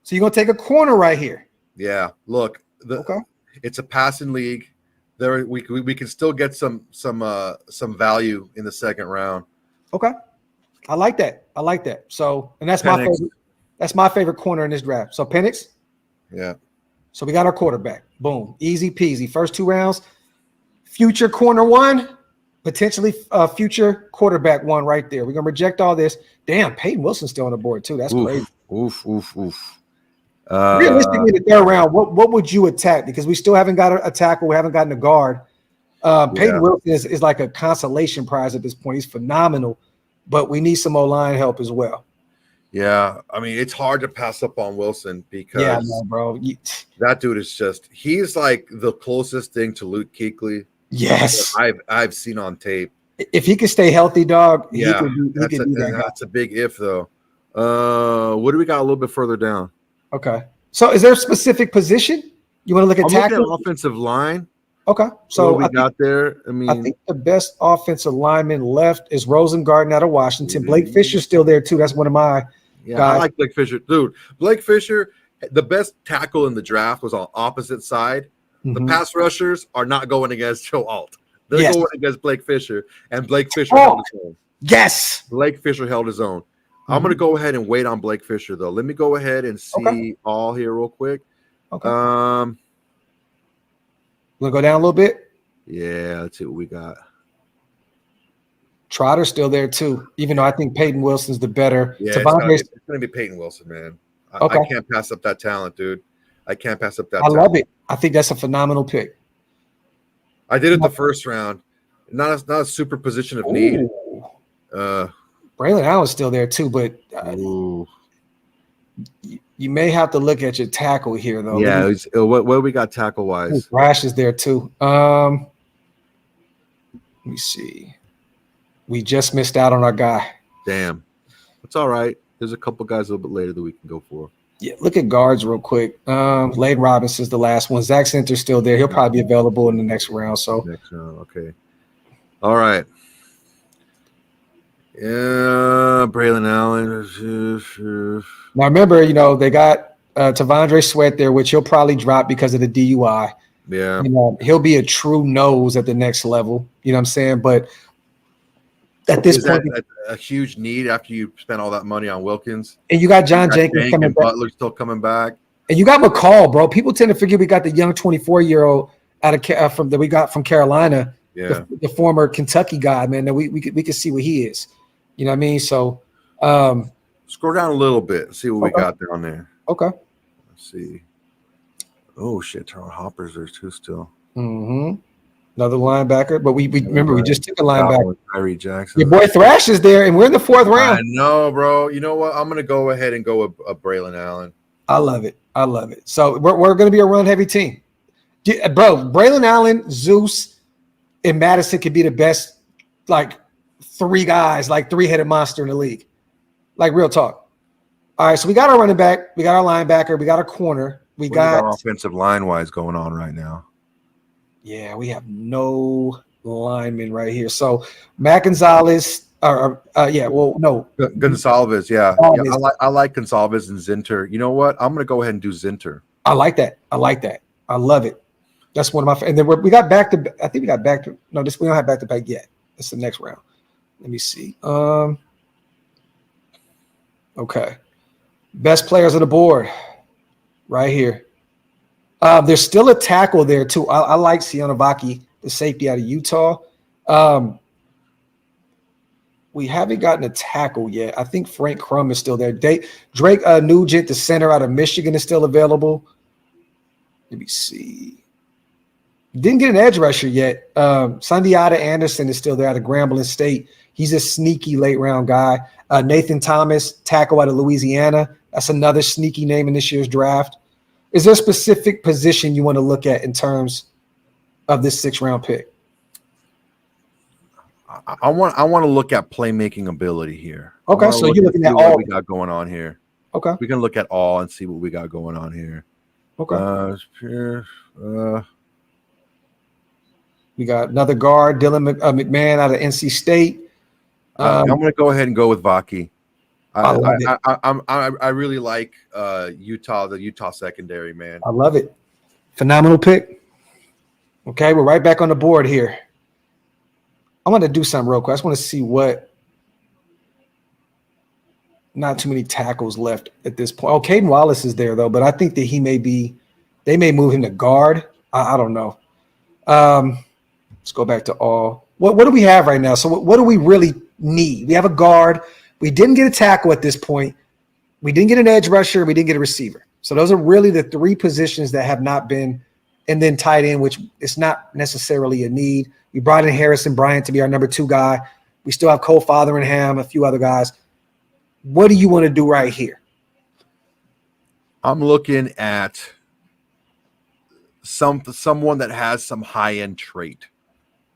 Speaker 1: So you're gonna take a corner right here.
Speaker 2: Yeah. Look, it's a passing league. There we can still get some value in the second round.
Speaker 1: Okay. I like that. So, and that's Penix. My favorite corner in this draft. So Penix.
Speaker 2: Yeah.
Speaker 1: So we got our quarterback. Boom. Easy peasy. First 2 rounds. Future corner 1, potentially future quarterback 1 right there. We're gonna reject all this. Damn, Peyton Wilson's still on the board too. That's crazy.
Speaker 2: Oof.
Speaker 1: Realistically, in the third round, what would you attack? Because we still haven't got a tackle, we haven't gotten a guard. Peyton Wilson is like a consolation prize at this point. He's phenomenal, but we need some O-line help as well.
Speaker 2: Yeah, I mean, it's hard to pass up on Wilson because
Speaker 1: bro.
Speaker 2: That dude is he's like the closest thing to Luke Kuechly.
Speaker 1: Yes,
Speaker 2: I've seen on tape.
Speaker 1: If he could stay healthy, dog,
Speaker 2: that's a big if though. What do we got a little bit further down?
Speaker 1: Okay, so is there a specific position you want to look at? Tackle,
Speaker 2: offensive line.
Speaker 1: Okay, so
Speaker 2: what we got there.
Speaker 1: I think the best offensive lineman left is Rosengarten out of Washington. Blake Fisher's still there too. That's one of my guys.
Speaker 2: I like Blake Fisher, dude. Blake Fisher, the best tackle in the draft was on opposite side. The pass rushers are not going against Joe Alt. They're going against Blake Fisher, and Blake Fisher held his own.
Speaker 1: Yes,
Speaker 2: Blake Fisher held his own. I'm going to go ahead and wait on Blake Fisher though. Let me go ahead and see all here real quick.
Speaker 1: Okay. We'll go down a little bit.
Speaker 2: Yeah, let's see what we got.
Speaker 1: Trotter's still there too, even though I think Peyton Wilson's the better.
Speaker 2: Yeah, it's going to be Peyton Wilson, man. I can't pass up that talent, dude. I can't pass up that talent.
Speaker 1: I love it. I think that's a phenomenal pick.
Speaker 2: I did it the first round. Not a super position of need.
Speaker 1: Braylon Allen's still there too, but you may have to look at your tackle here, though.
Speaker 2: Yeah, what we got tackle wise?
Speaker 1: Rash is there too. Let me see. We just missed out on our guy.
Speaker 2: Damn. It's all right. There's a couple guys a little bit later that we can go for.
Speaker 1: Yeah, look at guards real quick. Lane Robinson's the last one. Zach Center's still there. He'll probably be available in the next round. So
Speaker 2: next round, okay. All right. Yeah, Braylon Allen.
Speaker 1: Now remember, they got Tavondre Sweat there, which he'll probably drop because of the DUI.
Speaker 2: Yeah.
Speaker 1: He'll be a true nose at the next level. You know what I'm saying? But at this point,
Speaker 2: that a huge need after you spent all that money on Wilkins.
Speaker 1: And you got John Jenkins coming back.
Speaker 2: Butler's still coming back.
Speaker 1: And you got McCall, bro. People tend to forget we got the young 24-year-old that we got from Carolina.
Speaker 2: Yeah.
Speaker 1: The former Kentucky guy, man. That we could see what he is. You know what I mean? So
Speaker 2: scroll down a little bit and see what we got down there.
Speaker 1: Okay.
Speaker 2: Let's see. Oh shit, Terrell Hopper's there too still.
Speaker 1: Mm-hmm. Another linebacker, but we remember we just took a linebacker.
Speaker 2: Tyree Jackson.
Speaker 1: Your boy Thrash is there, and we're in the 4th round.
Speaker 2: I know, bro. You know what? I'm gonna go ahead and go with Braylon Allen.
Speaker 1: I love it. So we're gonna be a run heavy team, bro. Braylon Allen, Zeus, and Madison could be the best, like 3 guys, like 3-headed monster in the league. Like real talk. All right, so we got our running back, we got our linebacker, we got our corner, we got
Speaker 2: offensive line wise going on right now.
Speaker 1: Yeah, we have no linemen right here. So Matt Gonzalez, Gonzalez, yeah. I like Gonzalez and Zinter. You know what? I'm gonna go ahead and do Zinter. I like that. I love it. That's one of my. And then we got back to. I think we got back to. No, we don't have back to back yet. It's the next round. Let me see. Okay. Best players on the board, right here. There's still a tackle there too. I like Sionavaki, the safety out of Utah. We haven't gotten a tackle yet. I think Frank Crum is still there. Drake Nugent, the center out of Michigan, is still available. Let me see. Didn't get an edge rusher yet. Sundiata Anderson is still there out of Grambling State. He's a sneaky late round guy. Nathan Thomas, tackle out of Louisiana. That's another sneaky name in this year's draft. Is there a specific position you want to look at in terms of this 6th round pick?
Speaker 2: I want to look at playmaking ability here.
Speaker 1: Okay, so you're looking at all
Speaker 2: what we got going on here.
Speaker 1: Okay,
Speaker 2: we can look at all and see what we got going on here.
Speaker 1: Okay, we got another guard, Dylan McMahon out of NC State.
Speaker 2: I'm going to go ahead and go with Vaki. I really like Utah, the Utah secondary, man.
Speaker 1: I love it. Phenomenal pick. Okay, we're right back on the board here. I want to do something real quick. I just want to see not too many tackles left at this point. Oh, Caden Wallace is there though, but I think that they may move him to guard. I don't know. Let's go back to all. What do we have right now? So what do we really need? We have a guard. We didn't get a tackle at this point. We didn't get an edge rusher. We didn't get a receiver. So those are really the 3 positions that have not been, and then tight end, which is not necessarily a need. We brought in Harrison Bryant to be our number 2 guy. We still have Cole Fotheringham, a few other guys. What do you want to do right here?
Speaker 2: I'm looking at someone that has some high-end trait.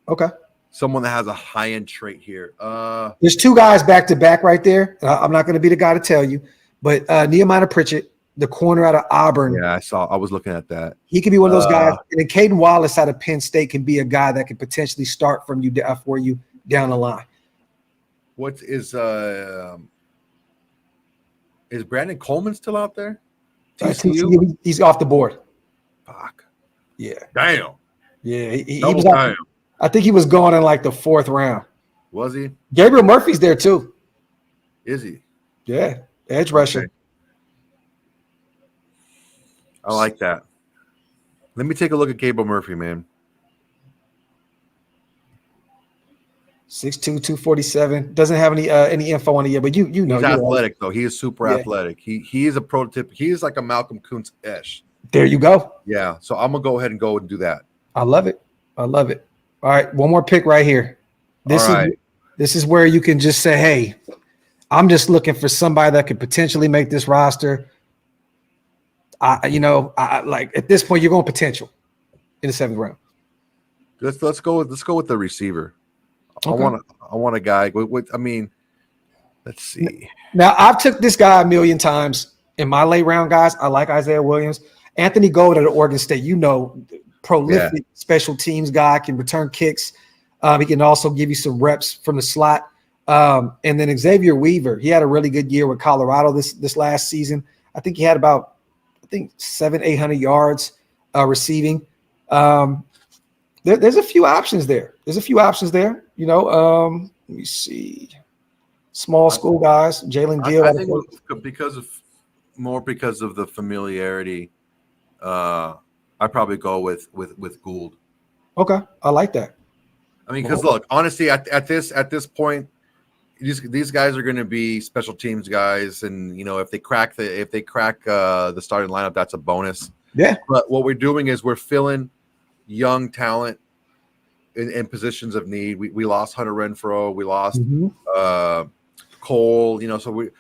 Speaker 1: Okay.
Speaker 2: Someone that has a high-end trait here.
Speaker 1: There's 2 guys back to back right there. I'm not going to be the guy to tell you, but Nehemiah Pritchett, the corner out of Auburn.
Speaker 2: Yeah, I was looking at that.
Speaker 1: He could be one of those guys. And then Caden Wallace out of Penn State can be a guy that could potentially start for you down the line.
Speaker 2: What is Brandon Coleman still out there?
Speaker 1: TCU? He's off the board.
Speaker 2: Fuck.
Speaker 1: Yeah.
Speaker 2: Damn.
Speaker 1: Yeah. He was out, I think he was gone in like the 4th round.
Speaker 2: Was he?
Speaker 1: Gabriel Murphy's there too.
Speaker 2: Is he?
Speaker 1: Yeah. Edge rusher.
Speaker 2: Okay. I like that. Let me take a look at Gabriel Murphy, man.
Speaker 1: 6'2", 247. Doesn't have any info on it yet, but you know.
Speaker 2: He's athletic, though. He is super athletic. He is a prototype. He is like a Malcolm Kuntz-esh.
Speaker 1: There you go.
Speaker 2: Yeah. So I'm going to go ahead and do that.
Speaker 1: I love it. All right. One more pick right here. This is where you can just say, hey, I'm just looking for somebody that could potentially make this roster. Like at this point, you're going potential in the 7th round.
Speaker 2: Let's go with the receiver. I want a guy with I mean, let's see.
Speaker 1: Now, I've took this guy a million times in my late round guys. I like Isaiah Williams. Anthony Gold at Oregon State, prolific special teams guy, can return kicks. He can also give you some reps from the slot. And then Xavier Weaver, he had a really good year with Colorado this last season. I think he had about 700-800 yards receiving. There's a few options there. Let me see. Small school guys, Jalen Gill.
Speaker 2: I think because of the familiarity, I probably go with Gould.
Speaker 1: Okay, I like that.
Speaker 2: I mean, because look, honestly, at this point, these guys are going to be special teams guys, and if they crack the starting lineup, that's a bonus.
Speaker 1: Yeah.
Speaker 2: But what we're doing is we're filling young talent in positions of need. We lost Hunter Renfrow, we lost Cole. So we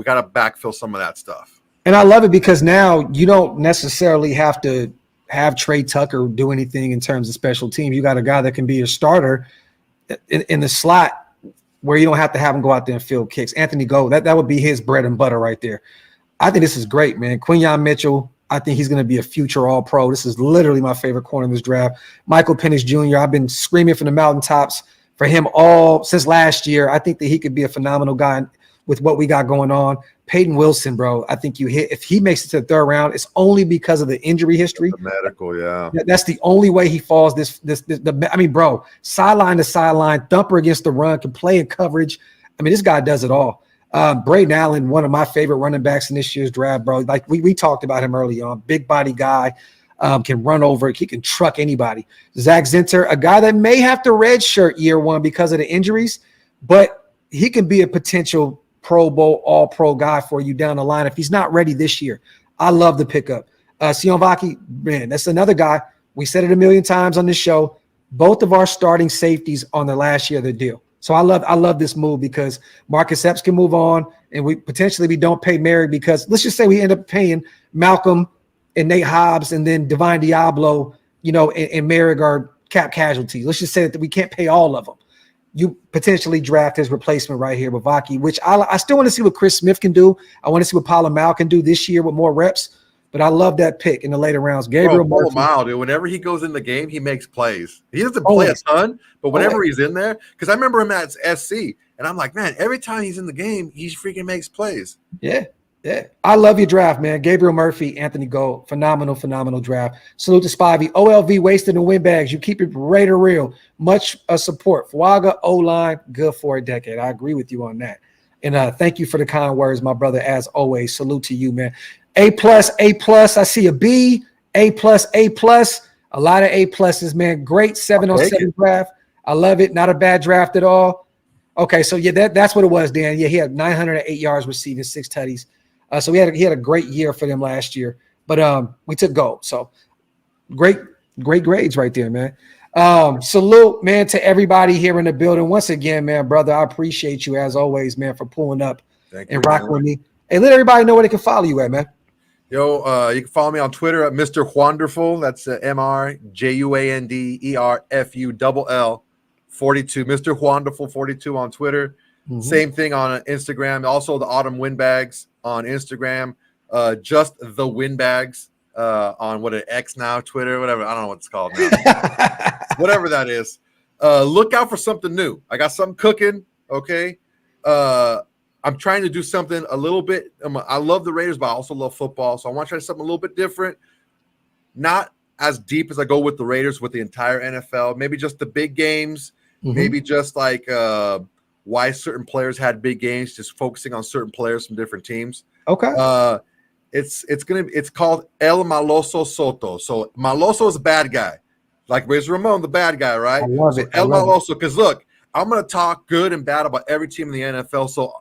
Speaker 2: got to backfill some of that stuff. And
Speaker 1: I love it because now you don't necessarily have to have Trey Tucker do anything in terms of special teams. You got a guy that can be a starter in the slot, where you don't have to have him go out there and field kicks. Anthony Gold, that would be his bread and butter right there. I think this is great, man. Quinyon Mitchell, I think he's going to be a future All-Pro. This is literally my favorite corner in this draft. Michael Penix Jr., I've been screaming from the mountaintops for him all since last year. I think that he could be a phenomenal guy with what we got going on. Peyton Wilson, bro, I think if he makes it to the third round, it's only because of the injury history.
Speaker 2: The medical, yeah. That's
Speaker 1: the only way he falls. Bro, sideline to sideline, thumper against the run, can play in coverage. I mean, this guy does it all. Braden Allen, one of my favorite running backs in this year's draft, bro. Like we talked about him early on. Big body guy, can run over. He can truck anybody. Zach Zinter, a guy that may have to redshirt year one because of the injuries, but he can be a potential Pro Bowl, All-Pro guy for you down the line if he's not ready this year. I love the pickup. Sion Vaki, man, that's another guy. We said it a million times on this show. Both of our starting safeties on the last year of the deal. So I love this move because Marcus Epps can move on, and we don't pay Merrick because let's just say we end up paying Malcolm and Nate Hobbs and then Divine Diablo, and Merrick are cap casualties. Let's just say that we can't pay all of them. You potentially draft his replacement right here with Vaki, which I still want to see what Chris Smith can do. I want to see what Palomal can do this year with more reps. But I love that pick in the later rounds. Gabriel Murphy.
Speaker 2: Dude, whenever he goes in the game, he makes plays. He doesn't play a ton, but whenever he's in there, because I remember him at SC, and I'm like, man, every time he's in the game, he freaking makes plays.
Speaker 1: Yeah. I love your draft, man. Gabriel Murphy, Anthony Gold, phenomenal draft. Salute to Spivey. OLV, Wasted and Windbags. You keep it Raider real. Much support. Fuaga, O-line, good for a decade. I agree with you on that. And thank you for the kind words, my brother, as always. Salute to you, man. A+. I see a B. A+. A lot of A+, man. Great 707 draft. I love it. Not a bad draft at all. Okay, so yeah, that's what it was, Dan. Yeah, he had 908 yards receiving, 6 tutties. So he had a great year for them last year, but we took gold. So great grades right there, man. Salute, man, to everybody here in the building. Once again, man, brother, I appreciate you as always, man, for pulling up and rocking with me. Hey, let everybody know where they can follow you at, man.
Speaker 2: Yo, you can follow me on Twitter at Mr. Wonderful. That's MrJuanderFull 42. Mr. Wonderful 42 on Twitter. Mm-hmm. Same thing on Instagram. Also, the Autumn Windbags on Instagram. Just the Windbags on what an X now, Twitter, whatever. I don't know what it's called now. Whatever that is. Look out for something new. I got something cooking. Okay. I'm trying to do something a little bit. I love the Raiders, but I also love football. So I want to try something a little bit different. Not as deep as I go with the Raiders with the entire NFL. Maybe just the big games. Mm-hmm. Maybe just like why certain players had big games, just focusing on certain players from different teams.
Speaker 1: Okay.
Speaker 2: It's called El Maloso Soto. So Maloso is a bad guy, like Razor Ramon, the bad guy, right?
Speaker 1: I love it.
Speaker 2: El Maloso, because look, I'm gonna talk good and bad about every team in the NFL. So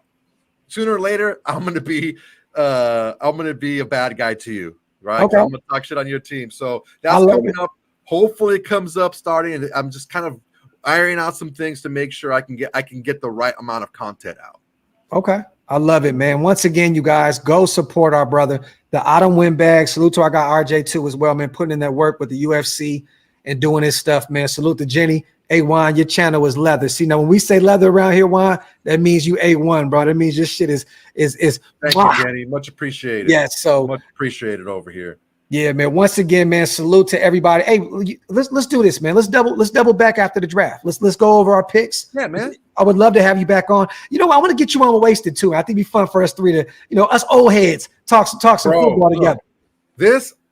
Speaker 2: sooner or later, I'm gonna be a bad guy to you, right? Okay. I'm gonna talk shit on your team. So that's coming up. Hopefully, it comes up starting, and I'm just kind of ironing out some things to make sure I can get the right amount of content out.
Speaker 1: Okay. I love it, man. Once again, you guys, go support our brother, the Autumn Windbags. Salute to our guy RJ too as well, man, putting in that work with the UFC and doing his stuff, man. Salute to Jenny. Hey, Juan, your channel is leather. See, now when we say leather around here, Juan, that means you A1, bro. That means your shit is.
Speaker 2: Thank you, Jenny. Much appreciated.
Speaker 1: Yes, so
Speaker 2: much appreciated over here.
Speaker 1: Yeah, man. Once again, man, salute to everybody. Hey, let's do this, man. Let's double back after the draft. Let's go over our picks.
Speaker 2: Yeah, man.
Speaker 1: I would love to have you back on. You know, I want to get you on with Wasted too. I think it'd be fun for us three to, us old heads talk some football together.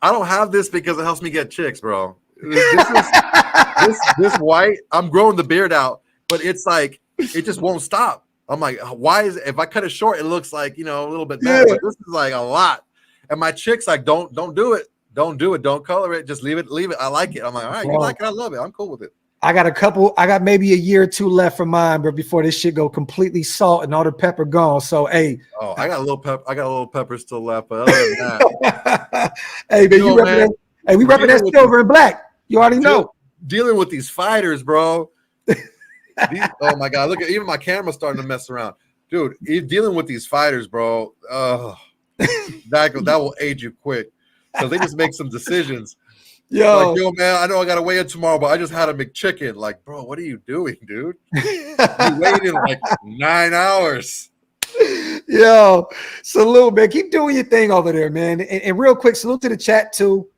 Speaker 2: I don't have this because it helps me get chicks, bro. This white. I'm growing the beard out, but it's like it just won't stop. I'm like, why is it? If I cut it short, it looks like a little bit bad. But this is like a lot. And my chick's like, don't do it. Don't do it. Don't color it. Just leave it. I like it. I'm like, all right, you like it. I love it. I'm cool with it.
Speaker 1: I got maybe a year or two left for mine, but before this shit go completely salt and all the pepper gone. So, hey.
Speaker 2: Oh, I got a little pepper still left, but other than that.
Speaker 1: Hey, man, we represent silver and black. You already know.
Speaker 2: Dealing with these fighters, bro. Oh my God. Look at even my camera's starting to mess around. Dude, dealing with these fighters, bro. That will age you quick because they just make some decisions. Like, man, I know I gotta weigh in tomorrow, but I just had a McChicken. Like, bro, what are you doing, dude? You waited like 9 hours.
Speaker 1: Yo, salute, man. Keep doing your thing over there, man. And real quick, salute to the chat too.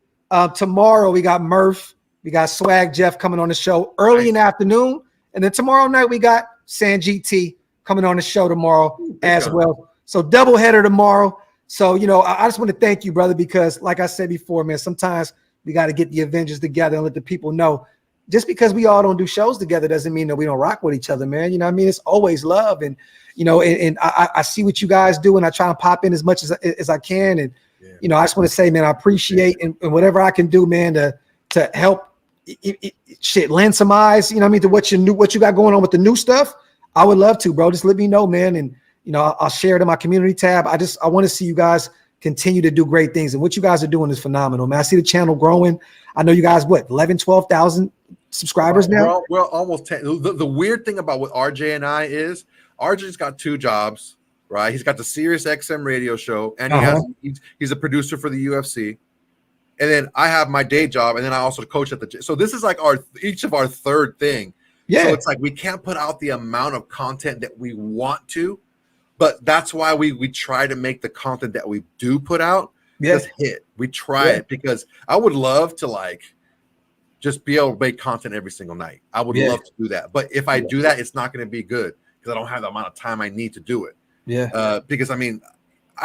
Speaker 1: Tomorrow we got Murph, we got Swag Jeff coming on the show early in the afternoon, and then tomorrow night we got Sanjit T coming on the show tomorrow as well. So double header tomorrow. So, I just want to thank you, brother, because like I said before, man, sometimes we got to get the Avengers together and let the people know just because we all don't do shows together doesn't mean that we don't rock with each other, man. You know what I mean? It's always love. And, and I see what you guys do and I try and pop in as much as I can. And, I just want to say, man, I appreciate and whatever I can do, man, to help lend some eyes, to what you got going on with the new stuff. I would love to, bro. Just let me know, man. And, I'll share it in my community tab. I want to see you guys continue to do great things. And what you guys are doing is phenomenal, man. I see the channel growing. I know you guys, 12,000 subscribers now?
Speaker 2: We're almost 10. The weird thing about what RJ and I is, RJ's got 2 jobs, right? He's got the Sirius XM radio show, and he's a producer for the UFC. And then I have my day job, and then I also coach at the gym. So this is like each of our third thing. Yeah. So it's like we can't put out the amount of content that we want to. But that's why we try to make the content that we do put out just hit. We try it because I would love to just be able to make content every single night. I would love to do that. But if I do that, it's not going to be good because I don't have the amount of time I need to do it. Yeah. Because I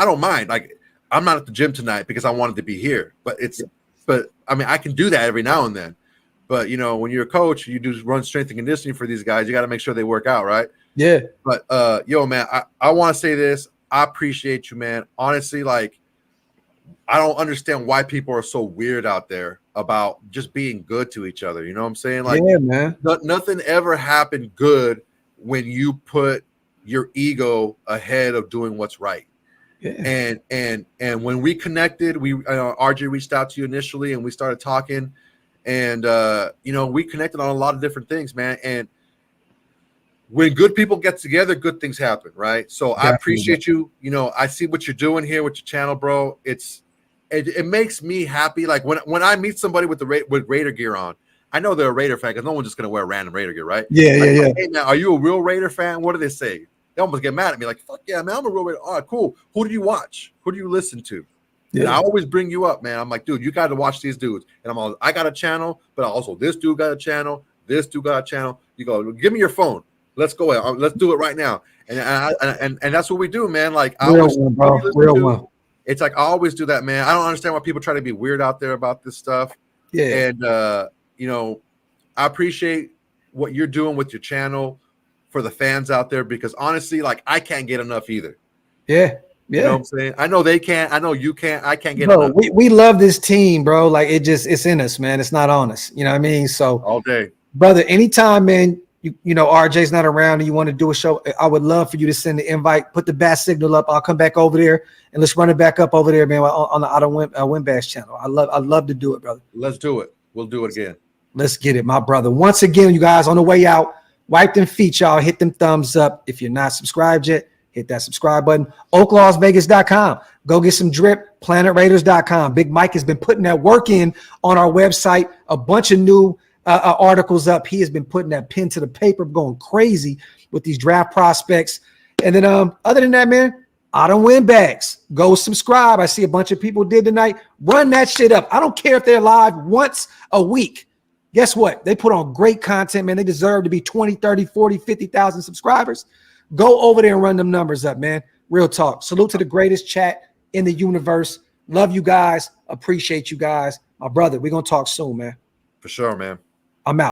Speaker 2: don't mind. Like I'm not at the gym tonight because I wanted to be here. But I can do that every now and then. But when you're a coach, you do run strength and conditioning for these guys. You got to make sure they work out, right? Yeah. But man, I want to say this. I appreciate you, man. Honestly, I don't understand why people are so weird out there about just being good to each other. You know what I'm saying? Man. Nothing ever happened good when you put your ego ahead of doing what's right. Yeah. And when we connected, RJ reached out to you initially and we started talking and we connected on a lot of different things, man. And when good people get together, good things happen, right? So definitely. I appreciate you. I see what you're doing here with your channel, bro. It makes me happy. Like when I meet somebody with Raider gear on, I know they're a Raider fan because no one's just gonna wear random Raider gear, right? Yeah. Hey man, are you a real Raider fan? What do they say? They almost get mad at me, like, fuck yeah, man, I'm a real Raider. All right, cool. Who do you watch? Who do you listen to? Yeah. And I always bring you up, man. I'm like, dude, you got to watch these dudes. And I got a channel, but also this dude got a channel. This dude got a channel. You go, give me your phone. Let's go ahead. Let's do it right now. And that's what we do, man. Like real one. It's like I always do that, man. I don't understand why people try to be weird out there about this stuff. Yeah. And I appreciate what you're doing with your channel for the fans out there because honestly, I can't get enough either. Yeah. Yeah. You know what I'm saying? I know they can't. I know you can't. I can't get enough.
Speaker 1: We love this team, bro. It's in us, man. It's not on us. You know what I mean? So
Speaker 2: all day.
Speaker 1: Brother, anytime, man, RJ's not around and you want to do a show, I would love for you to send the invite, put the bat signal up. I'll come back over there and let's run it back up over there, man, on the Windbags channel. I'd love to do it, brother.
Speaker 2: Let's do it. We'll do it again.
Speaker 1: Let's get it, my brother. Once again, you guys, on the way out, wipe them feet, y'all. Hit them thumbs up. If you're not subscribed yet, hit that subscribe button. OakLawsVegas.com. Go get some drip, planetraiders.com. Big Mike has been putting that work in on our website. A bunch of new articles up. He has been putting that pen to the paper, going crazy with these draft prospects. And then other than that, man, out on Windbags. Go subscribe. I see a bunch of people did tonight. Run that shit up. I don't care if they're live once a week. Guess what? They put on great content, man. They deserve to be 20, 30, 40, 50,000 subscribers. Go over there and run them numbers up, man. Real talk. Salute to the greatest chat in the universe. Love you guys. Appreciate you guys. My brother, we're going to talk soon, man.
Speaker 2: For sure, man.
Speaker 1: I'm out.